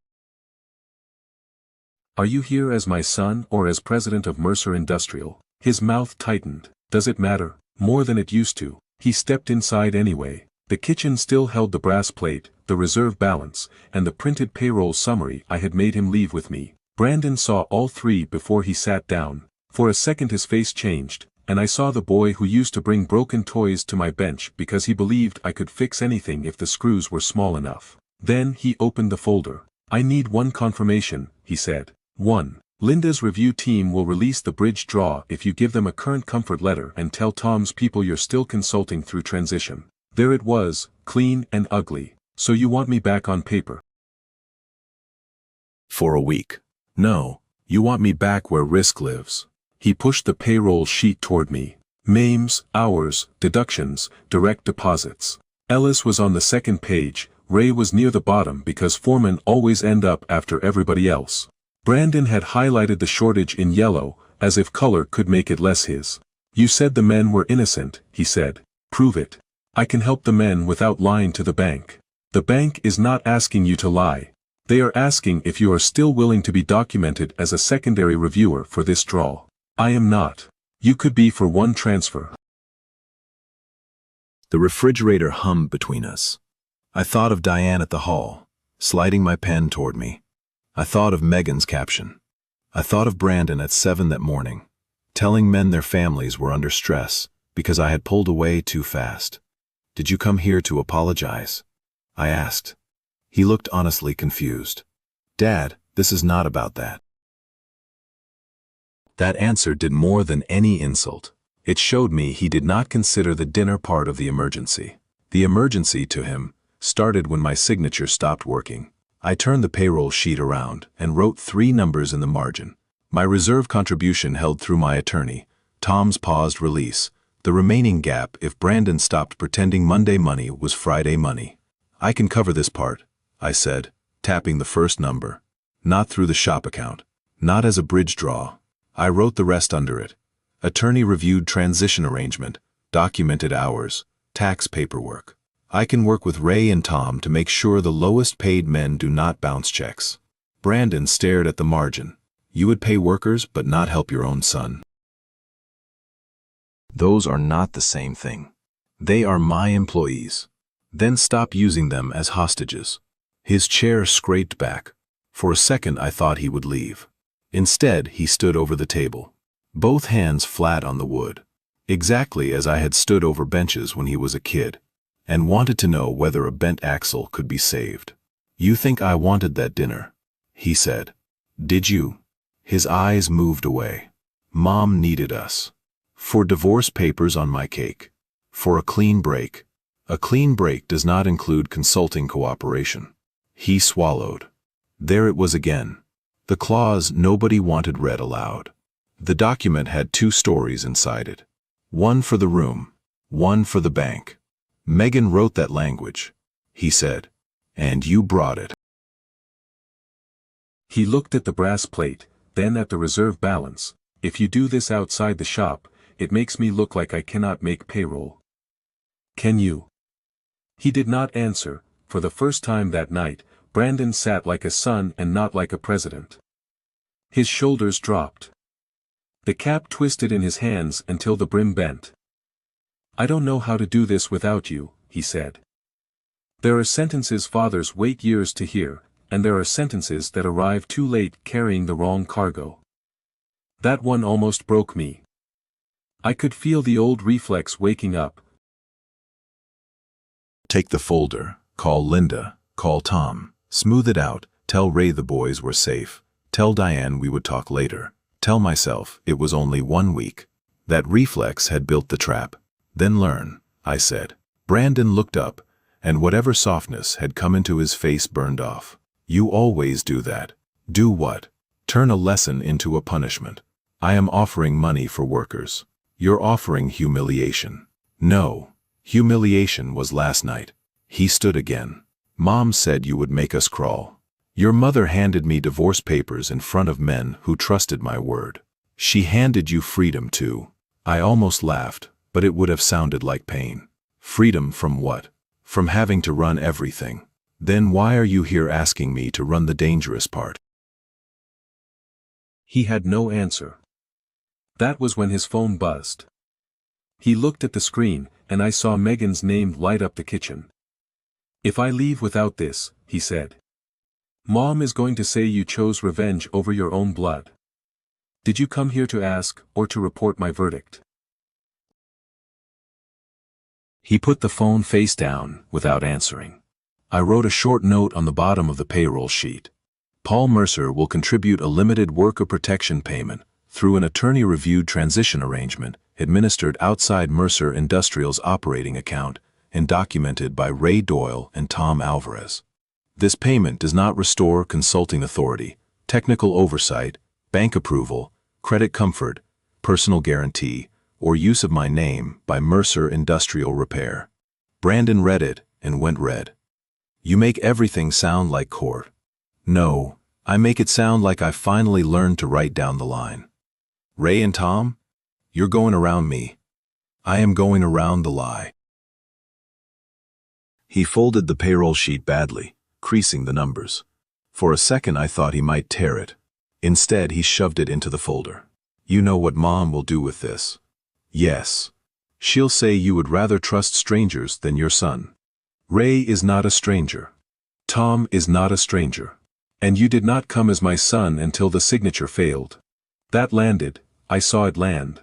Are you here as my son or as president of Mercer Industrial? His mouth tightened. Does it matter? More than it used to. He stepped inside anyway. The kitchen still held the brass plate, the reserve balance, and the printed payroll summary I had made him leave with me. Brandon saw all three before he sat down. For a second his face changed, and I saw the boy who used to bring broken toys to my bench because he believed I could fix anything if the screws were small enough. Then he opened the folder. I need one confirmation, he said. 1. Linda's review team will release the bridge draw if you give them a current comfort letter and tell Tom's people you're still consulting through transition. There it was, clean and ugly. So you want me back on paper? For a week. No, you want me back where risk lives. He pushed the payroll sheet toward me. Names, hours, deductions, direct deposits. Ellis was on the second page, Ray was near the bottom because foremen always end up after everybody else. Brandon had highlighted the shortage in yellow, as if color could make it less his. You said the men were innocent, he said. Prove it. I can help the men without lying to the bank. The bank is not asking you to lie. They are asking if you are still willing to be documented as a secondary reviewer for this draw. I am not. You could be for one transfer. The refrigerator hummed between us. I thought of Diane at the hall, sliding my pen toward me. I thought of Megan's caption. I thought of Brandon at 7 that morning, telling men their families were under stress because I had pulled away too fast. Did you come here to apologize? I asked. He looked honestly confused. Dad, this is not about that. That answer did more than any insult. It showed me he did not consider the dinner part of the emergency. The emergency, to him, started when my signature stopped working. I turned the payroll sheet around and wrote 3 numbers in the margin. My reserve contribution held through my attorney, Tom's paused release, the remaining gap if Brandon stopped pretending Monday money was Friday money. I can cover this part, I said, tapping the first number. Not through the shop account. Not as a bridge draw. I wrote the rest under it. Attorney-reviewed transition arrangement, documented hours, tax paperwork. I can work with Ray and Tom to make sure the lowest paid men do not bounce checks. Brandon stared at the margin. You would pay workers but not help your own son. Those are not the same thing. They are my employees. Then stop using them as hostages. His chair scraped back. For a second I thought he would leave. Instead, he stood over the table, both hands flat on the wood, exactly as I had stood over benches when he was a kid, and wanted to know whether a bent axle could be saved. You think I wanted that dinner? He said. Did you? His eyes moved away. Mom needed us. For divorce papers on my cake. For a clean break. A clean break does not include consulting cooperation. He swallowed. There it was again. The clause nobody wanted read aloud. The document had 2 stories inside it. One for the room, one for the bank. Megan wrote that language, he said, and you brought it. He looked at the brass plate, then at the reserve balance. If you do this outside the shop, it makes me look like I cannot make payroll. Can you? He did not answer. For the first time that night, Brandon sat like a son and not like a president. His shoulders dropped. The cap twisted in his hands until the brim bent. I don't know how to do this without you, he said. There are sentences fathers wait years to hear, and there are sentences that arrive too late carrying the wrong cargo. That one almost broke me. I could feel the old reflex waking up. Take the folder, call Linda, call Tom, smooth it out, tell Ray the boys were safe, tell Diane we would talk later, tell myself it was only 1 week. That reflex had built the trap. Then learn, I said. Brandon looked up, and whatever softness had come into his face burned off. You always do that. Do what? Turn a lesson into a punishment. I am offering money for workers. You're offering humiliation. No, humiliation was last night. He stood again. Mom said you would make us crawl. Your mother handed me divorce papers in front of men who trusted my word. She handed you freedom too. I almost laughed, but it would have sounded like pain. Freedom from what? From having to run everything. Then why are you here asking me to run the dangerous part? He had no answer. That was when his phone buzzed. He looked at the screen, and I saw Megan's name light up the kitchen. If I leave without this, he said. Mom is going to say you chose revenge over your own blood. Did you come here to ask, or to report my verdict? He put the phone face down, without answering. I wrote a short note on the bottom of the payroll sheet. Paul Mercer will contribute a limited worker protection payment through an attorney-reviewed transition arrangement administered outside Mercer Industrial's operating account and documented by Ray Doyle and Tom Alvarez. This payment does not restore consulting authority, technical oversight, bank approval, credit comfort, personal guarantee, or use of my name by Mercer Industrial Repair. Brandon read it and went red. You make everything sound like court. No, I make it sound like I finally learned to write down the line. Ray and Tom, you're going around me. I am going around the lie. He folded the payroll sheet badly, creasing the numbers. For a second I thought he might tear it. Instead he shoved it into the folder. You know what Mom will do with this. Yes. She'll say you would rather trust strangers than your son. Ray is not a stranger. Tom is not a stranger. And you did not come as my son until the signature failed. That landed, I saw it land.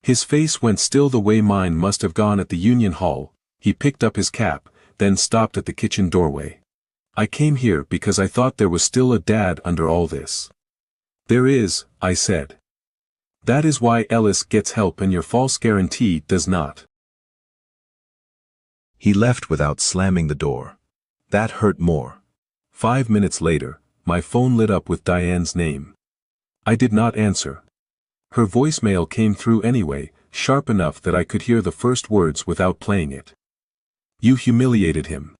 His face went still the way mine must have gone at the Union Hall. He picked up his cap, then stopped at the kitchen doorway. I came here because I thought there was still a dad under all this. There is, I said. That is why Ellis gets help and your false guarantee does not. He left without slamming the door. That hurt more. 5 minutes later, my phone lit up with Diane's name. I did not answer. Her voicemail came through anyway, sharp enough that I could hear the first words without playing it. You humiliated him.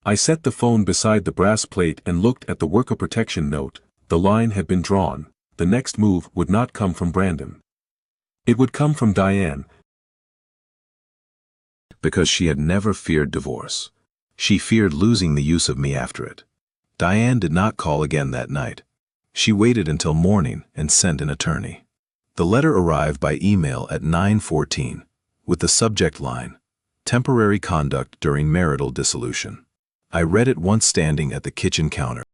I set the phone beside the brass plate and looked at the worker protection note. The line had been drawn. The next move would not come from Brandon. It would come from Diane. Because she had never feared divorce. She feared losing the use of me after it. Diane did not call again that night. She waited until morning and sent an attorney. The letter arrived by email at 9:14, with the subject line, Temporary Conduct During Marital Dissolution. I read it once standing at the kitchen counter.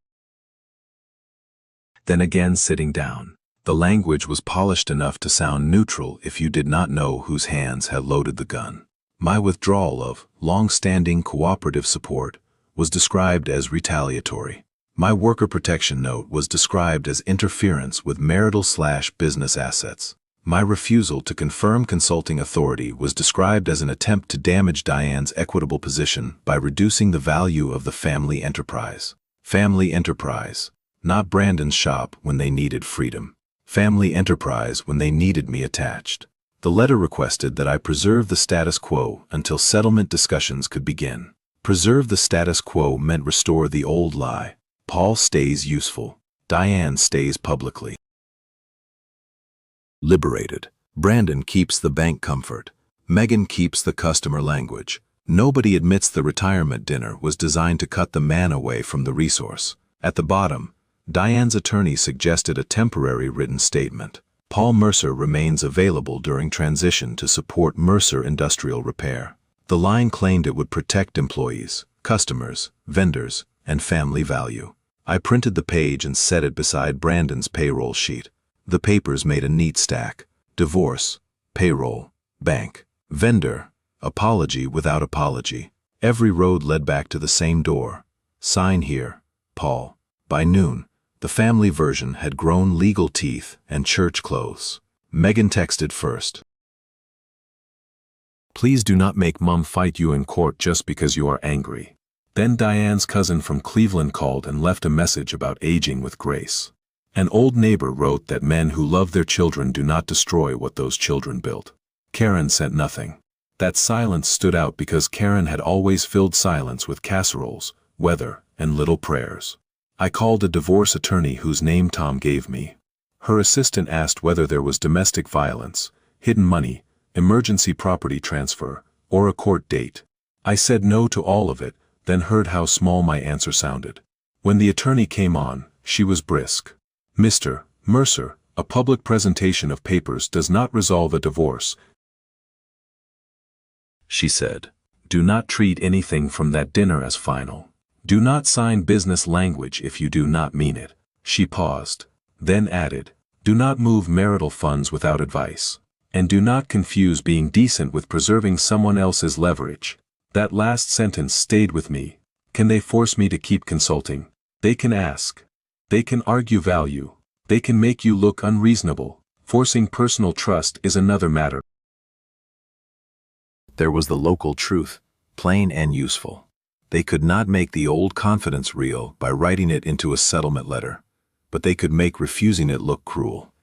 Then again sitting down. The language was polished enough to sound neutral if you did not know whose hands had loaded the gun. My withdrawal of long-standing cooperative support was described as retaliatory. My worker protection note was described as interference with marital/business assets. My refusal to confirm consulting authority was described as an attempt to damage Diane's equitable position by reducing the value of the family enterprise. Family enterprise. Not Brandon's shop when they needed freedom. Family enterprise when they needed me attached. The letter requested that I preserve the status quo until settlement discussions could begin. Preserve the status quo meant restore the old lie. Paul stays useful. Diane stays publicly. Liberated. Brandon keeps the bank comfort. Megan keeps the customer language. Nobody admits the retirement dinner was designed to cut the man away from the resource. At the bottom, Diane's attorney suggested a temporary written statement. Paul Mercer remains available during transition to support Mercer Industrial Repair. The line claimed it would protect employees, customers, vendors, and family value. I printed the page and set it beside Brandon's payroll sheet. The papers made a neat stack. Divorce, payroll, bank, vendor, apology without apology. Every road led back to the same door. Sign here, Paul. By noon, the family version had grown legal teeth and church clothes. Megan texted first. Please do not make Mom fight you in court just because you are angry. Then Diane's cousin from Cleveland called and left a message about aging with grace. An old neighbor wrote that men who love their children do not destroy what those children built. Karen sent nothing. That silence stood out because Karen had always filled silence with casseroles, weather, and little prayers. I called a divorce attorney whose name Tom gave me. Her assistant asked whether there was domestic violence, hidden money, emergency property transfer, or a court date. I said no to all of it, then heard how small my answer sounded. When the attorney came on, she was brisk. Mr. Mercer, a public presentation of papers does not resolve a divorce, she said. Do not treat anything from that dinner as final. Do not sign business language if you do not mean it. She paused, then added, do not move marital funds without advice. And do not confuse being decent with preserving someone else's leverage. That last sentence stayed with me. Can they force me to keep consulting? They can ask. They can argue value. They can make you look unreasonable. Forcing personal trust is another matter. There was the local truth, plain and useful. They could not make the old confidence real by writing it into a settlement letter, but they could make refusing it look cruel.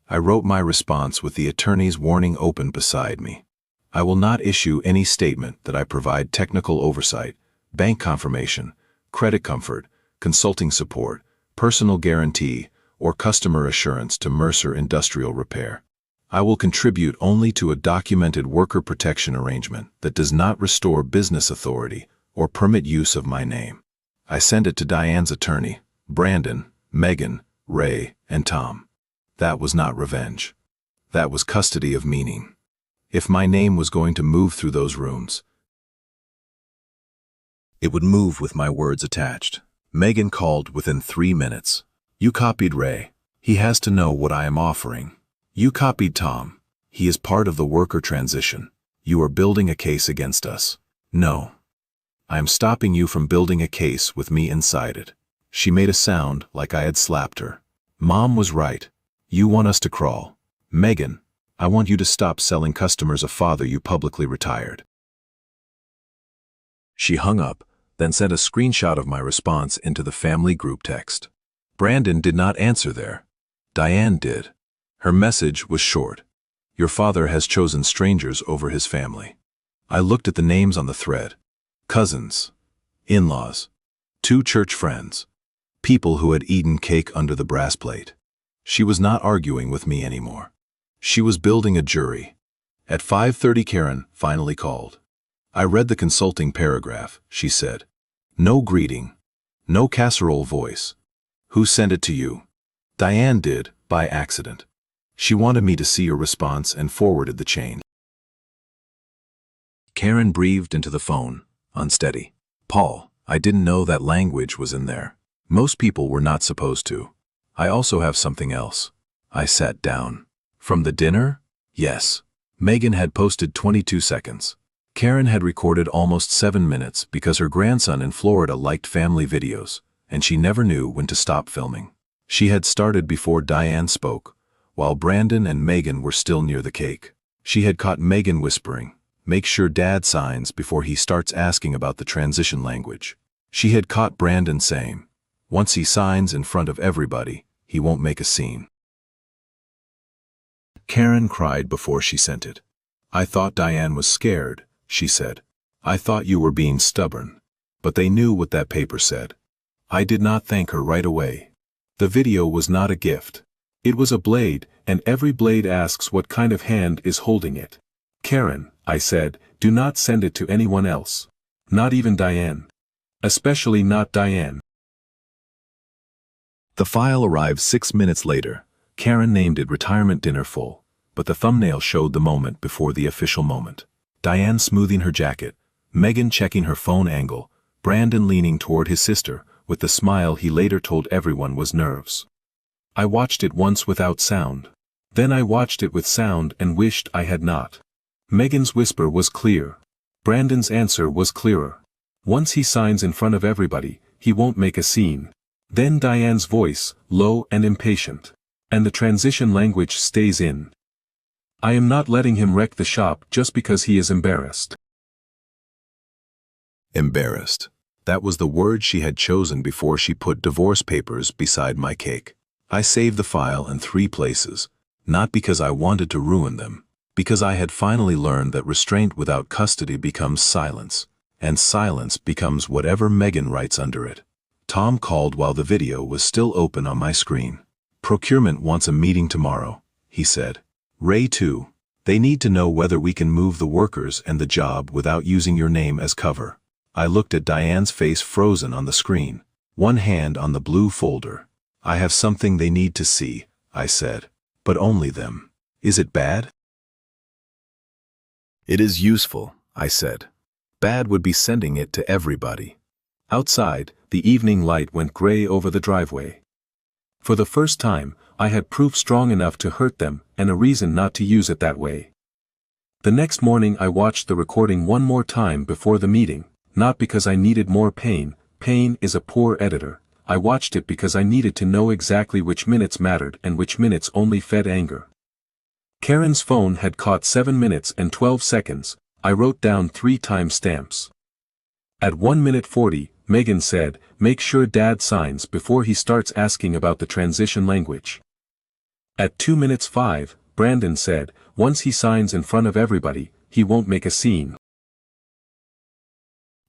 I wrote my response with the attorney's warning open beside me. I will not issue any statement that I provide technical oversight, bank confirmation, credit comfort, consulting support, personal guarantee, or customer assurance to Mercer Industrial Repair. I will contribute only to a documented worker protection arrangement that does not restore business authority or permit use of my name. I sent it to Diane's attorney, Brandon, Megan, Ray, and Tom. That was not revenge. That was custody of meaning. If my name was going to move through those rooms, it would move with my words attached. Megan called within 3 minutes. You copied Ray. He has to know what I am offering. You copied Tom. He is part of the worker transition. You are building a case against us. No. I am stopping you from building a case with me inside it. She made a sound like I had slapped her. Mom was right. You want us to crawl. Megan, I want you to stop selling customers a father you publicly retired. She hung up, then sent a screenshot of my response into the family group text. Brandon did not answer there. Diane did. Her message was short. Your father has chosen strangers over his family. I looked at the names on the thread. Cousins, in-laws, 2 church friends, people who had eaten cake under the brass plate. She was not arguing with me anymore. She was building a jury. At 5:30 Karen finally called. I read the consulting paragraph, she said. No greeting. No casserole voice. Who sent it to you? Diane did, by accident. She wanted me to see your response and forwarded the chain. Karen breathed into the phone, unsteady. Paul, I didn't know that language was in there. Most people were not supposed to. I also have something else. I sat down. From the dinner? Yes. Megan had posted 22 seconds. Karen had recorded almost 7 minutes because her grandson in Florida liked family videos, and she never knew when to stop filming. She had started before Diane spoke, while Brandon and Megan were still near the cake. She had caught Megan whispering, "Make sure Dad signs before he starts asking about the transition language." She had caught Brandon saying, Once he signs in front of everybody, he won't make a scene. Karen cried before she sent it. I thought Diane was scared, she said. I thought you were being stubborn. But they knew what that paper said. I did not thank her right away. The video was not a gift. It was a blade, and every blade asks what kind of hand is holding it. Karen, I said, do not send it to anyone else. Not even Diane. Especially not Diane. The file arrived 6 minutes later. Karen named it Retirement Dinner Full, but the thumbnail showed the moment before the official moment. Diane smoothing her jacket, Megan checking her phone angle, Brandon leaning toward his sister, with the smile he later told everyone was nerves. I watched it once without sound. Then I watched it with sound and wished I had not. Megan's whisper was clear. Brandon's answer was clearer. Once he signs in front of everybody, he won't make a scene. Then Diane's voice, low and impatient. And the transition language stays in. I am not letting him wreck the shop just because he is embarrassed. Embarrassed. That was the word she had chosen before she put divorce papers beside my cake. I saved the file in 3 places, not because I wanted to ruin them, because I had finally learned that restraint without custody becomes silence, and silence becomes whatever Megan writes under it. Tom called while the video was still open on my screen. Procurement wants a meeting tomorrow, he said. Ray too. They need to know whether we can move the workers and the job without using your name as cover. I looked at Diane's face frozen on the screen, one hand on the blue folder. I have something they need to see, I said. But only them. Is it bad? It is useful, I said. Bad would be sending it to everybody. Outside, the evening light went gray over the driveway. For the first time, I had proof strong enough to hurt them and a reason not to use it that way. The next morning I watched the recording one more time before the meeting, not because I needed more pain. Pain is a poor editor. I watched it because I needed to know exactly which minutes mattered and which minutes only fed anger. Karen's phone had caught 7 minutes and 12 seconds. I wrote down 3 time stamps. At 1 minute 40, Megan said, make sure Dad signs before he starts asking about the transition language. At 2 minutes 5, Brandon said, once he signs in front of everybody, he won't make a scene.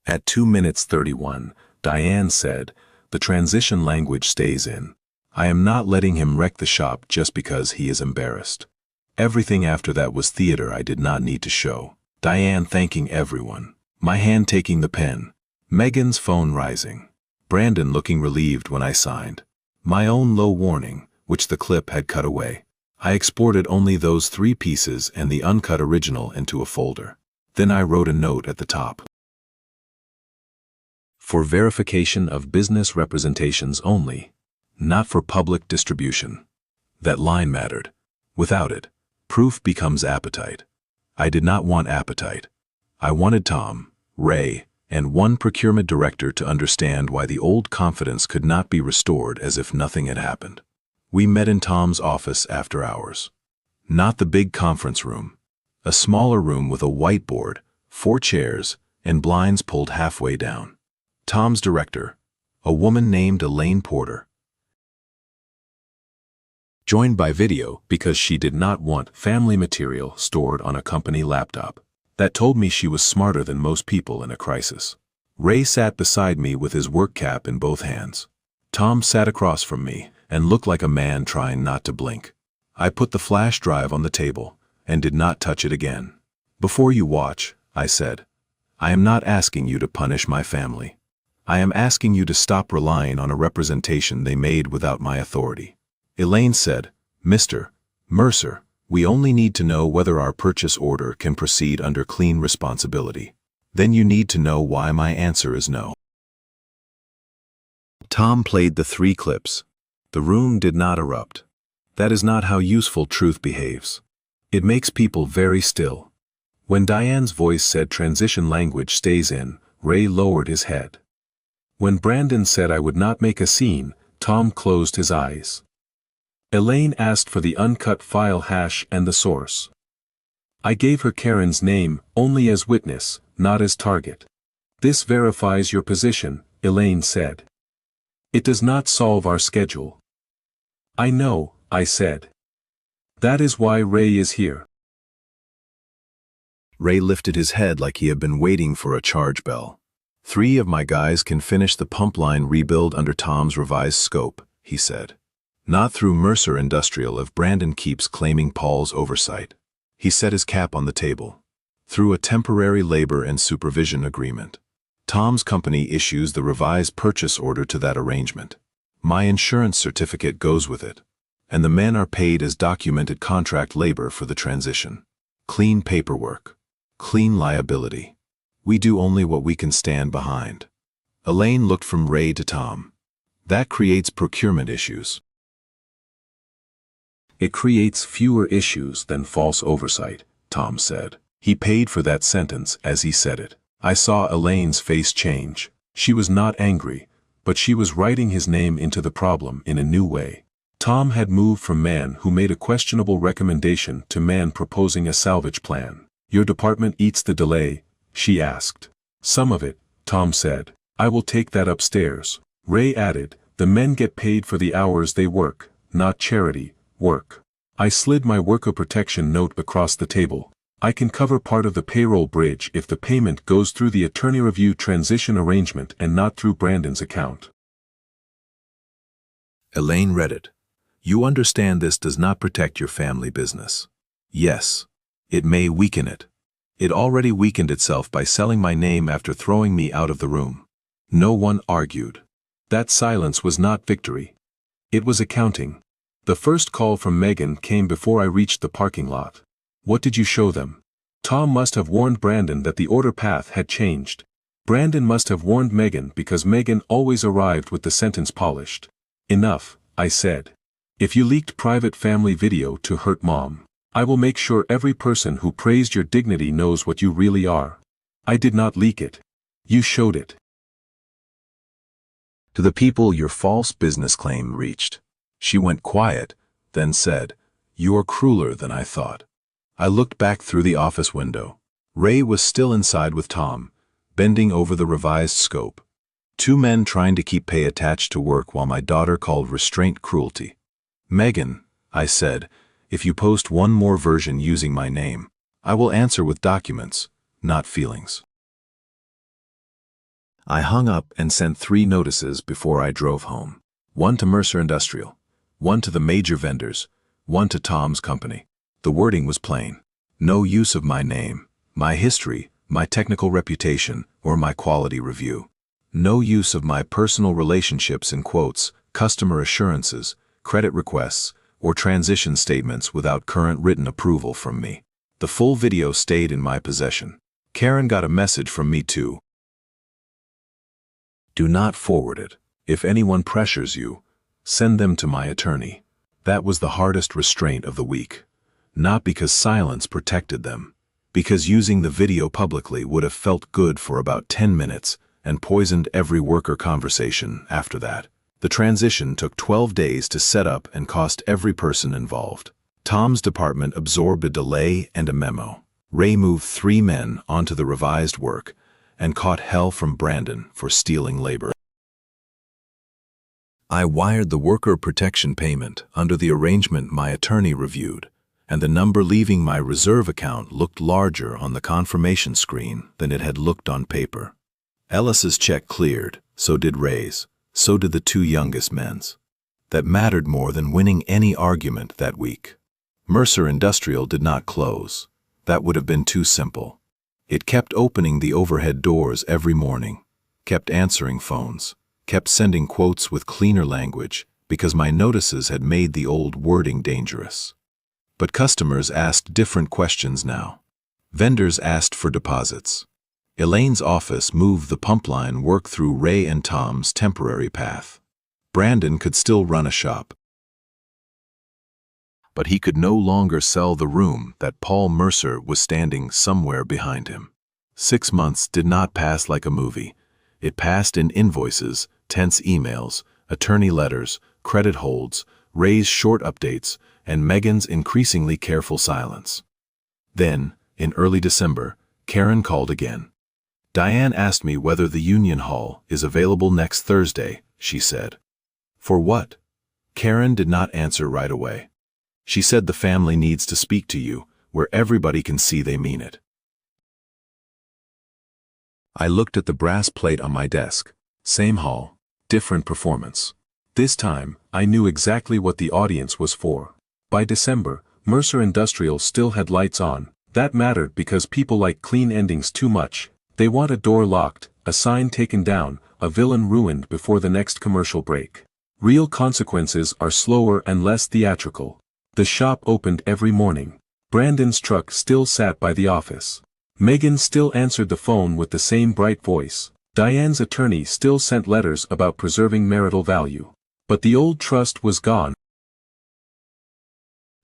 At 2 minutes 31, Diane said, the transition language stays in. I am not letting him wreck the shop just because he is embarrassed. Everything after that was theater I did not need to show. Diane thanking everyone. My hand taking the pen. Megan's phone rising. Brandon looking relieved when I signed. My own low warning, which the clip had cut away. I exported only those 3 pieces and the uncut original into a folder. Then I wrote a note at the top. For verification of business representations only, not for public distribution. That line mattered. Without it, proof becomes appetite. I did not want appetite. I wanted Tom, Ray, and one procurement director to understand why the old confidence could not be restored as if nothing had happened. We met in Tom's office after hours. Not the big conference room. A smaller room with a whiteboard, 4 chairs, and blinds pulled halfway down. Tom's director, a woman named Elaine Porter, joined by video because she did not want family material stored on a company laptop. That told me she was smarter than most people in a crisis. Ray sat beside me with his work cap in both hands. Tom sat across from me and looked like a man trying not to blink. I put the flash drive on the table and did not touch it again. Before you watch, I said, I am not asking you to punish my family. I am asking you to stop relying on a representation they made without my authority. Elaine said, Mr. Mercer, we only need to know whether our purchase order can proceed under clean responsibility. Then you need to know why my answer is no. Tom played the 3 clips. The room did not erupt. That is not how useful truth behaves. It makes people very still. When Diane's voice said transition language stays in, Ray lowered his head. When Brandon said I would not make a scene, Tom closed his eyes. Elaine asked for the uncut file hash and the source. I gave her Karen's name only as witness, not as target. This verifies your position, Elaine said. It does not solve our schedule. I know, I said. That is why Ray is here. Ray lifted his head like he had been waiting for a charge bell. 3 of my guys can finish the pump line rebuild under Tom's revised scope, he said. Not through Mercer Industrial if Brandon keeps claiming Paul's oversight. He set his cap on the table. Through a temporary labor and supervision agreement. Tom's company issues the revised purchase order to that arrangement. My insurance certificate goes with it. And the men are paid as documented contract labor for the transition. Clean paperwork. Clean liability. We do only what we can stand behind. Elaine looked from Ray to Tom. That creates procurement issues. It creates fewer issues than false oversight, Tom said. He paid for that sentence as he said it. I saw Elaine's face change. She was not angry, but she was writing his name into the problem in a new way. Tom had moved from man who made a questionable recommendation to man proposing a salvage plan. Your department eats the delay, she asked. Some of it, Tom said. I will take that upstairs. Ray added, the men get paid for the hours they work, not charity work. I slid my worker protection note across the table. I can cover part of the payroll bridge if the payment goes through the attorney review transition arrangement and not through Brandon's account. Elaine read it. You understand this does not protect your family business. Yes. It may weaken it. It already weakened itself by selling my name after throwing me out of the room. No one argued. That silence was not victory. It was accounting. The first call from Megan came before I reached the parking lot. What did you show them? Tom must have warned Brandon that the order path had changed. Brandon must have warned Megan because Megan always arrived with the sentence polished. Enough, I said. If you leaked private family video to hurt Mom, I will make sure every person who praised your dignity knows what you really are. I did not leak it. You showed it. To the people your false business claim reached. She went quiet, then said, You're crueler than I thought. I looked back through the office window. Ray was still inside with Tom, bending over the revised scope. 2 men trying to keep pay attached to work while my daughter called restraint cruelty. Megan, I said, if you post one more version using my name, I will answer with documents, not feelings. I hung up and sent 3 notices before I drove home. 1 to Mercer Industrial, 1 to the major vendors, 1 to Tom's company. The wording was plain. No use of my name, my history, my technical reputation, or my quality review. No use of my personal relationships in quotes, customer assurances, credit requests, or transition statements without current written approval from me. The full video stayed in my possession. Karen got a message from me too. Do not forward it. If anyone pressures you, send them to my attorney. That was the hardest restraint of the week. Not because silence protected them, because using the video publicly would have felt good for about 10 minutes and poisoned every worker conversation after that. The transition took 12 days to set up and cost every person involved. Tom's department absorbed a delay and a memo. Ray moved 3 men onto the revised work and caught hell from Brandon for stealing labor. I wired the worker protection payment under the arrangement my attorney reviewed, and the number leaving my reserve account looked larger on the confirmation screen than it had looked on paper. Ellis's check cleared, so did Ray's. So did the 2 youngest men's. That mattered more than winning any argument that week. Mercer Industrial did not close. That would have been too simple. It kept opening the overhead doors every morning, kept answering phones, kept sending quotes with cleaner language because my notices had made the old wording dangerous. But customers asked different questions now. Vendors asked for deposits. Elaine's office moved the pump line work through Ray and Tom's temporary path. Brandon could still run a shop. But he could no longer sell the room that Paul Mercer was standing somewhere behind him. 6 months did not pass like a movie. It passed in invoices, tense emails, attorney letters, credit holds, Ray's short updates, and Megan's increasingly careful silence. Then, in early December, Karen called again. Diane asked me whether the Union Hall is available next Thursday she said. For what? Karen did not answer right away. She said the family needs to speak to you, where everybody can see they mean it. I looked at the brass plate on my desk. Same hall, different performance. This time, I knew exactly what the audience was for. By December, Mercer Industrial still had lights on. That mattered because people like clean endings too much. They want a door locked, a sign taken down, a villain ruined before the next commercial break. Real consequences are slower and less theatrical. The shop opened every morning. Brandon's truck still sat by the office. Megan still answered the phone with the same bright voice. Diane's attorney still sent letters about preserving marital value. But the old trust was gone.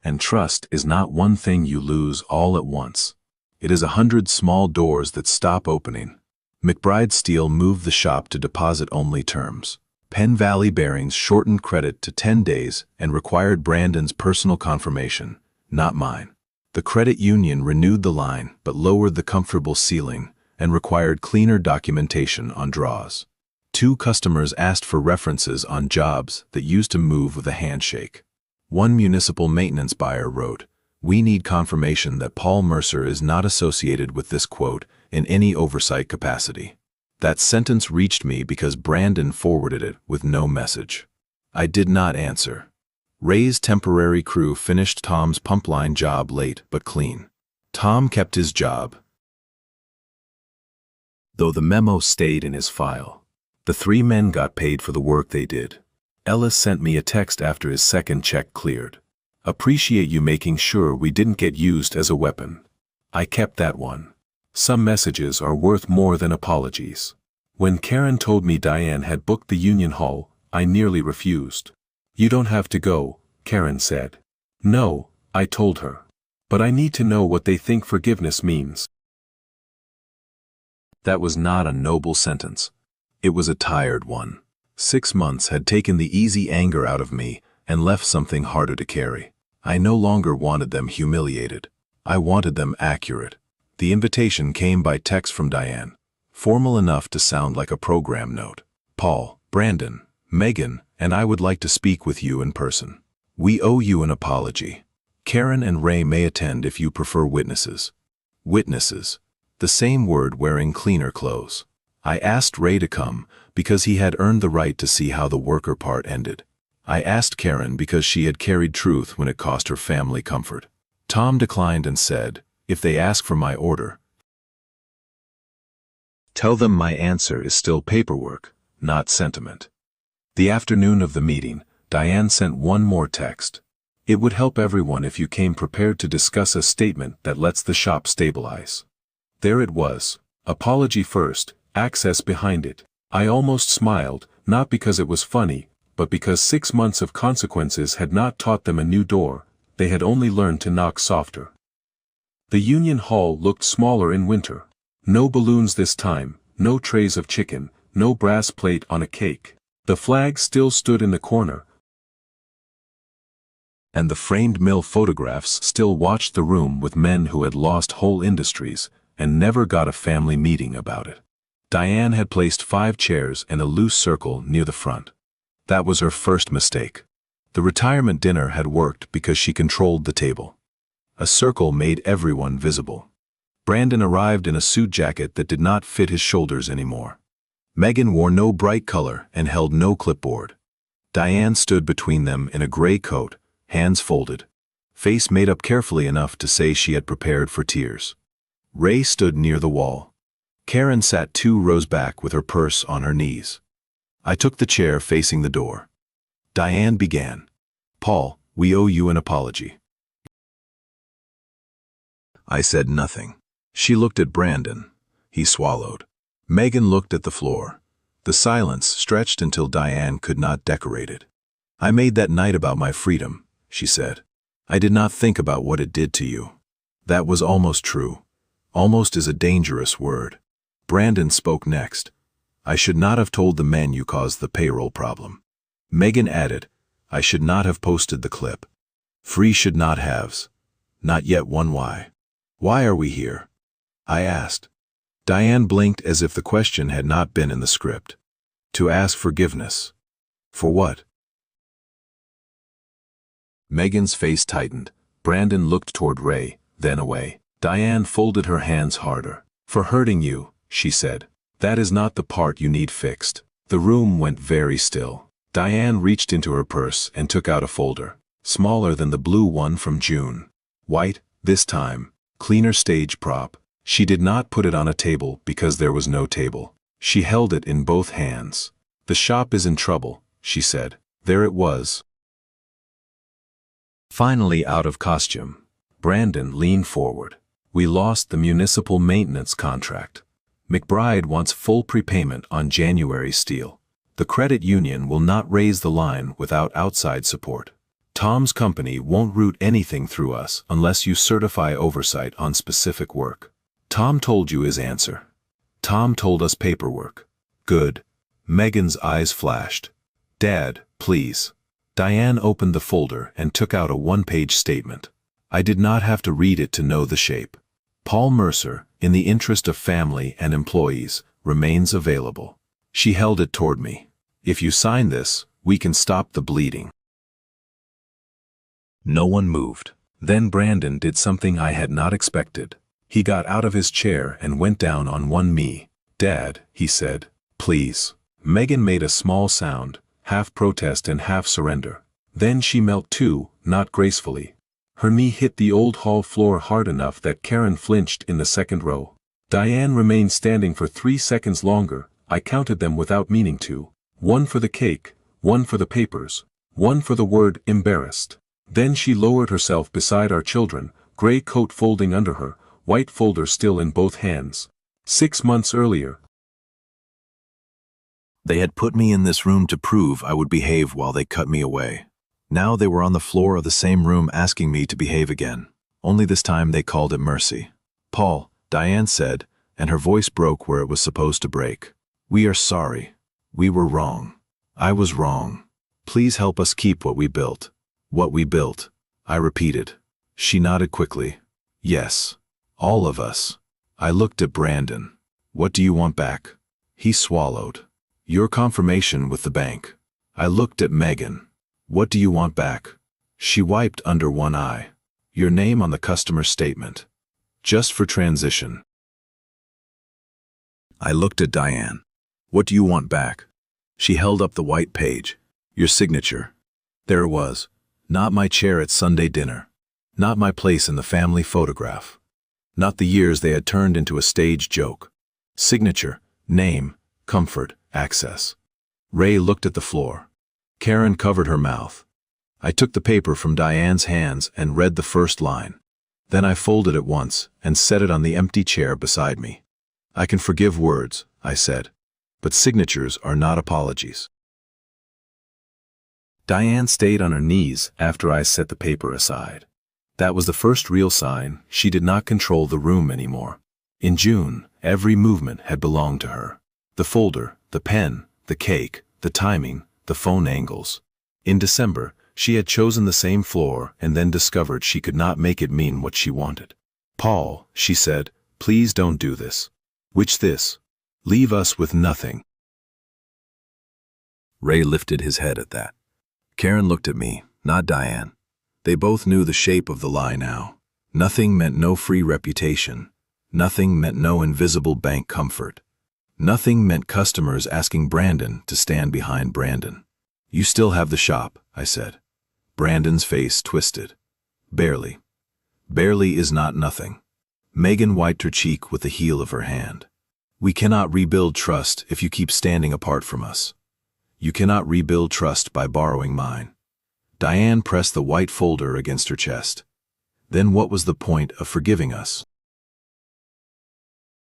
And trust is not one thing you lose all at once. It is 100 small doors that stop opening. McBride Steel moved the shop to deposit-only terms. Penn Valley Bearings shortened credit to 10 days and required Brandon's personal confirmation, not mine. The credit union renewed the line but lowered the comfortable ceiling and required cleaner documentation on draws. 2 customers asked for references on jobs that used to move with a handshake. One municipal maintenance buyer wrote, "We need confirmation that Paul Mercer is not associated with this quote in any oversight capacity." That sentence reached me because Brandon forwarded it with no message. I did not answer. Ray's temporary crew finished Tom's pump line job late but clean. Tom kept his job, though the memo stayed in his file. The 3 men got paid for the work they did. Ellis sent me a text after his second check cleared. "Appreciate you making sure we didn't get used as a weapon." I kept that one. Some messages are worth more than apologies. When Karen told me Diane had booked the Union Hall, I nearly refused. "You don't have to go," Karen said. "No," I told her. "But I need to know what they think forgiveness means." That was not a noble sentence. It was a tired one. 6 months had taken the easy anger out of me and left something harder to carry. I no longer wanted them humiliated. I wanted them accurate. The invitation came by text from Diane, formal enough to sound like a program note. "Paul, Brandon, Megan, and I would like to speak with you in person. We owe you an apology. Karen and Ray may attend if you prefer witnesses." Witnesses. The same word wearing cleaner clothes. I asked Ray to come because he had earned the right to see how the worker part ended. I asked Karen because she had carried truth when it cost her family comfort. Tom declined and said, "If they ask for my order, tell them my answer is still paperwork, not sentiment." The afternoon of the meeting, Diane sent one more text. "It would help everyone if you came prepared to discuss a statement that lets the shop stabilize." There it was. Apology first, access behind it. I almost smiled, not because it was funny, but because 6 months of consequences had not taught them a new door, they had only learned to knock softer. The Union Hall looked smaller in winter. No balloons this time, no trays of chicken, no brass plate on a cake. The flag still stood in the corner, and the framed mill photographs still watched the room with men who had lost whole industries and never got a family meeting about it. Diane had placed 5 chairs in a loose circle near the front. That was her first mistake. The retirement dinner had worked because she controlled the table. A circle made everyone visible. Brandon arrived in a suit jacket that did not fit his shoulders anymore. Megan wore no bright color and held no clipboard. Diane stood between them in a gray coat, hands folded, face made up carefully enough to say she had prepared for tears. Ray stood near the wall. Karen sat 2 rows back with her purse on her knees. I took the chair facing the door. Diane began. "Paul, we owe you an apology." I said nothing. She looked at Brandon. He swallowed. Megan looked at the floor. The silence stretched until Diane could not decorate it. "I made that night about my freedom," she said. "I did not think about what it did to you." That was almost true. Almost is a dangerous word. Brandon spoke next. "I should not have told the men you caused the payroll problem." Megan added, "I should not have posted the clip. Free should not haves. Not yet one why. Why are we here?" I asked. Diane blinked as if the question had not been in the script. "To ask forgiveness." For what? Megan's face tightened. Brandon looked toward Ray, then away. Diane folded her hands harder. For hurting you, she said. That is not the part you need fixed. The room went very still. Diane reached into her purse and took out a folder, smaller than the blue one from June. White, this time, cleaner stage prop. She did not put it on a table because there was no table. She held it in both hands. The shop is in trouble, she said. There it was. Finally out of costume. Brandon leaned forward. We lost the municipal maintenance contract. McBride wants full prepayment on January's steel. The credit union will not raise the line without outside support. Tom's company won't route anything through us unless you certify oversight on specific work. Tom told you his answer. Tom told us paperwork. Good. Megan's eyes flashed. Dad, please. Diane opened the folder and took out a one-page statement. I did not have to read it to know the shape. Paul Mercer, in the interest of family and employees, remains available. She held it toward me. If you sign this, we can stop the bleeding. No one moved. Then Brandon did something I had not expected. He got out of his chair and went down on one knee. Dad, he said, please. Megan made a small sound, half protest and half surrender. Then she knelt too, not gracefully. Her knee hit the old hall floor hard enough that Karen flinched in the second row. Diane remained standing for 3 seconds longer. I counted them without meaning to. 1 for the cake, 1 for the papers, 1 for the word embarrassed. Then she lowered herself beside our children, gray coat folding under her, white folder still in both hands. 6 months earlier, they had put me in this room to prove I would behave while they cut me away. Now they were on the floor of the same room asking me to behave again. Only this time they called it mercy. Paul, Diane said, and her voice broke where it was supposed to break. We are sorry. We were wrong. I was wrong. Please help us keep what we built. What we built, I repeated. She nodded quickly. Yes. All of us. I looked at Brandon. What do you want back? He swallowed. Your confirmation with the bank. I looked at Megan. What do you want back? She wiped under one eye. Your name on the customer statement. Just for transition. I looked at Diane. What do you want back? She held up the white page. Your signature. There it was. Not my chair at Sunday dinner. Not my place in the family photograph. Not the years they had turned into a stage joke. Signature, name, comfort, access. Ray looked at the floor. Karen covered her mouth. I took the paper from Diane's hands and read the first line. Then I folded it once and set it on the empty chair beside me. I can forgive words, I said, but signatures are not apologies. Diane stayed on her knees after I set the paper aside. That was the first real sign she did not control the room anymore. In June, every movement had belonged to her. The folder, the pen, the cake, the timing, the phone angles. In December, she had chosen the same floor and then discovered she could not make it mean what she wanted. Paul, she said, please don't do this. Which this? Leave us with nothing. Ray lifted his head at that. Karen looked at me, not Diane. They both knew the shape of the lie now. Nothing meant no free reputation. Nothing meant no invisible bank comfort. Nothing meant customers asking Brandon to stand behind Brandon. You still have the shop, I said. Brandon's face twisted. Barely. Barely is not nothing. Megan wiped her cheek with the heel of her hand. We cannot rebuild trust if you keep standing apart from us. You cannot rebuild trust by borrowing mine. Diane pressed the white folder against her chest. Then what was the point of forgiving us?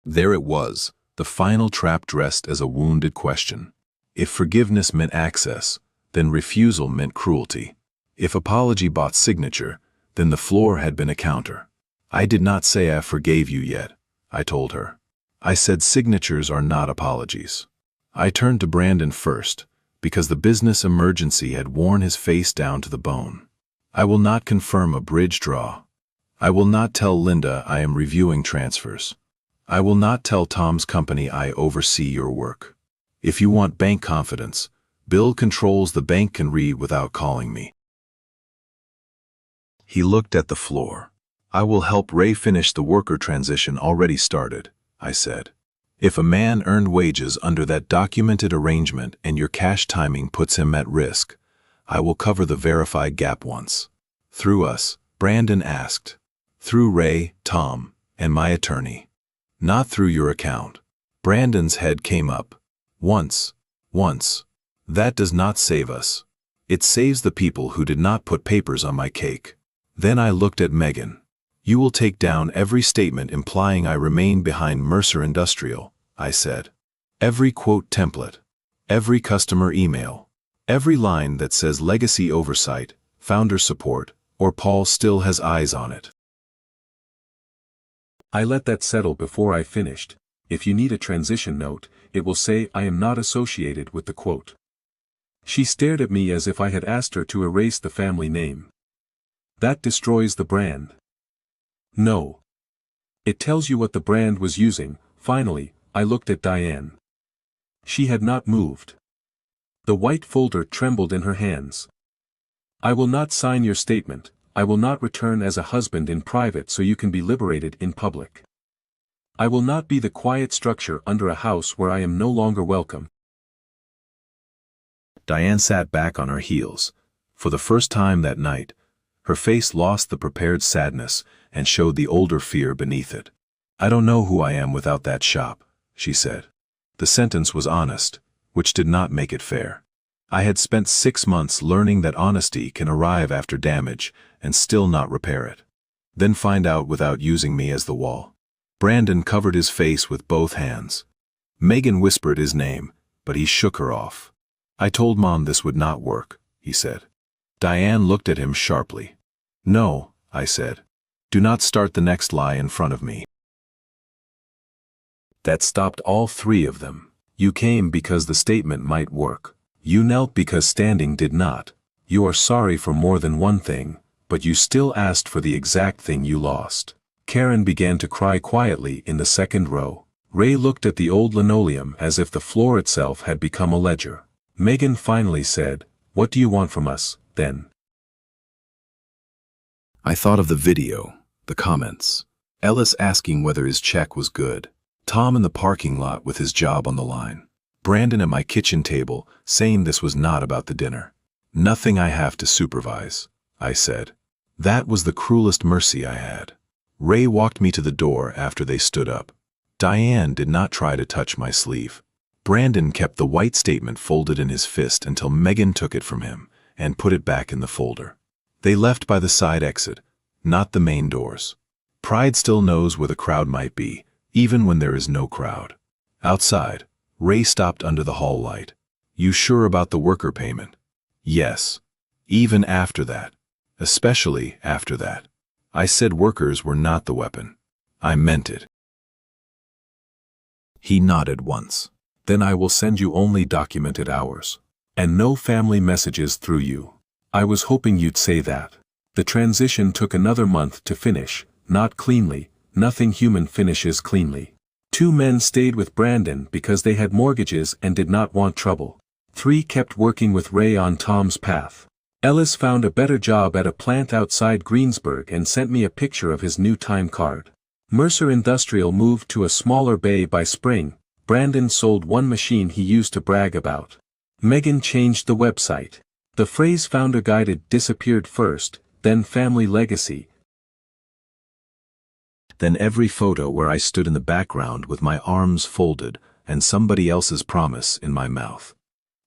There it was, the final trap dressed as a wounded question. If forgiveness meant access, then refusal meant cruelty. If apology bought signature, then the floor had been a counter. I did not say I forgave you yet, I told her. I said signatures are not apologies. I turned to Brandon first, because the business emergency had worn his face down to the bone. I will not confirm a bridge draw. I will not tell Linda I am reviewing transfers. I will not tell Tom's company I oversee your work. If you want bank confidence, Bill controls the bank can read without calling me. He looked at the floor. I will help Ray finish the worker transition already started, I said. If a man earned wages under that documented arrangement and your cash timing puts him at risk, I will cover the verified gap once. Through us, Brandon asked. Through Ray, Tom, and my attorney. Not through your account. Brandon's head came up. Once. That does not save us. It saves the people who did not put papers on my cake. Then I looked at Megan. You will take down every statement implying I remain behind Mercer Industrial, I said. Every quote template. Every customer email. Every line that says legacy oversight, founder support, or Paul still has eyes on it. I let that settle before I finished. If you need a transition note, it will say I am not associated with the quote. She stared at me as if I had asked her to erase the family name. That destroys the brand. No. It tells you what the brand was using. Finally, I looked at Diane. She had not moved. The white folder trembled in her hands. I will not sign your statement. I will not return as a husband in private so you can be liberated in public. I will not be the quiet structure under a house where I am no longer welcome. Diane sat back on her heels. For the first time that night, her face lost the prepared sadness and showed the older fear beneath it. I don't know who I am without that shop, she said. The sentence was honest, which did not make it fair. I had spent 6 months learning that honesty can arrive after damage and still not repair it. Then find out without using me as the wall. Brandon covered his face with both hands. Megan whispered his name, but he shook her off. I told Mom this would not work, he said. Diane looked at him sharply. No, I said. Do not start the next lie in front of me. That stopped all 3 of them. You came because the statement might work. You knelt because standing did not. You are sorry for more than one thing, but you still asked for the exact thing you lost. Karen began to cry quietly in the second row. Ray looked at the old linoleum as if the floor itself had become a ledger. Megan finally said, "What do you want from us, then?" I thought of the video, the comments. Ellis asking whether his check was good. Tom in the parking lot with his job on the line. Brandon at my kitchen table saying this was not about the dinner. Nothing I have to supervise, I said. That was the cruelest mercy I had. Ray walked me to the door after they stood up. Diane did not try to touch my sleeve. Brandon kept the white statement folded in his fist until Megan took it from him and put it back in the folder. They left by the side exit, not the main doors. Pride still knows where the crowd might be, even when there is no crowd. Outside, Ray stopped under the hall light. You sure about the worker payment? Yes. Even after that. Especially after that. I said workers were not the weapon. I meant it. He nodded once. Then I will send you only documented hours. And no family messages through you. I was hoping you'd say that. The transition took another month to finish, not cleanly. Nothing human finishes cleanly. 2 men stayed with Brandon because they had mortgages and did not want trouble. 3 kept working with Ray on Tom's path. Ellis found a better job at a plant outside Greensburg and sent me a picture of his new time card. Mercer Industrial moved to a smaller bay by spring. Brandon sold 1 machine he used to brag about. Megan changed the website. The phrase founder guided disappeared first, then family legacy. Then every photo where I stood in the background with my arms folded and somebody else's promise in my mouth.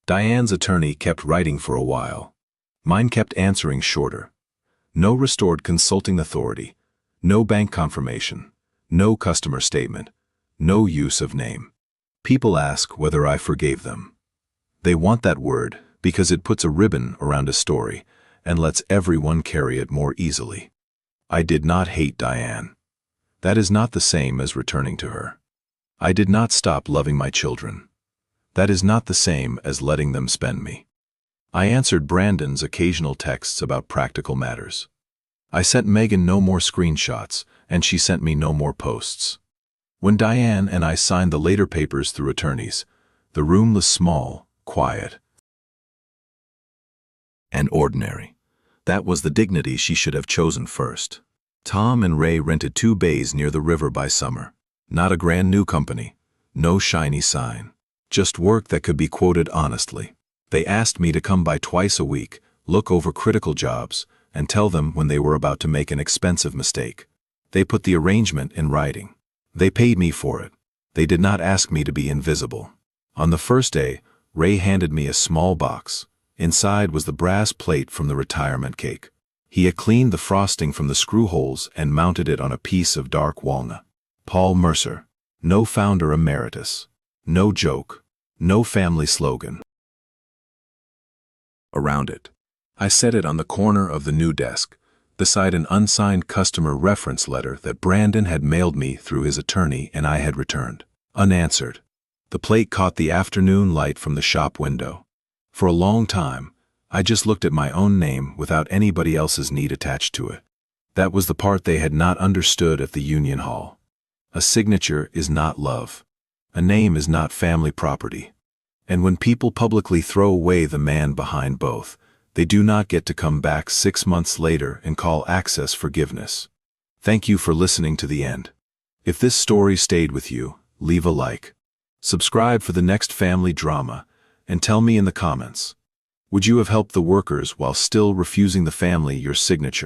Diane's attorney kept writing for a while. Mine kept answering shorter. No restored consulting authority, no bank confirmation, no customer statement, no use of name. People ask whether I forgave them. They want that word because it puts a ribbon around a story and lets everyone carry it more easily. I did not hate Diane. That is not the same as returning to her. I did not stop loving my children. That is not the same as letting them spend me. I answered Brandon's occasional texts about practical matters. I sent Megan no more screenshots, and she sent me no more posts. When Diane and I signed the later papers through attorneys, the room was small, quiet. and ordinary. That was the dignity she should have chosen first. Tom and Ray rented 2 bays near the river by summer. Not a grand new company. No shiny sign. Just work that could be quoted honestly. They asked me to come by twice a week, look over critical jobs, and tell them when they were about to make an expensive mistake. They put the arrangement in writing. They paid me for it. They did not ask me to be invisible. On the first day, Ray handed me a small box. Inside was the brass plate from the retirement cake. He had cleaned the frosting from the screw holes and mounted it on a piece of dark walnut. Paul Mercer. No founder emeritus. No joke. No family slogan. Around it. I set it on the corner of the new desk, beside an unsigned customer reference letter that Brandon had mailed me through his attorney and I had returned, unanswered. The plate caught the afternoon light from the shop window. For a long time, I just looked at my own name without anybody else's need attached to it. That was the part they had not understood at the Union Hall. A signature is not love. A name is not family property. And when people publicly throw away the man behind both, they do not get to come back 6 months later and call access forgiveness. Thank you for listening to the end. If this story stayed with you, leave a like. Subscribe for the next family drama, and tell me in the comments. Would you have helped the workers while still refusing the family your signature?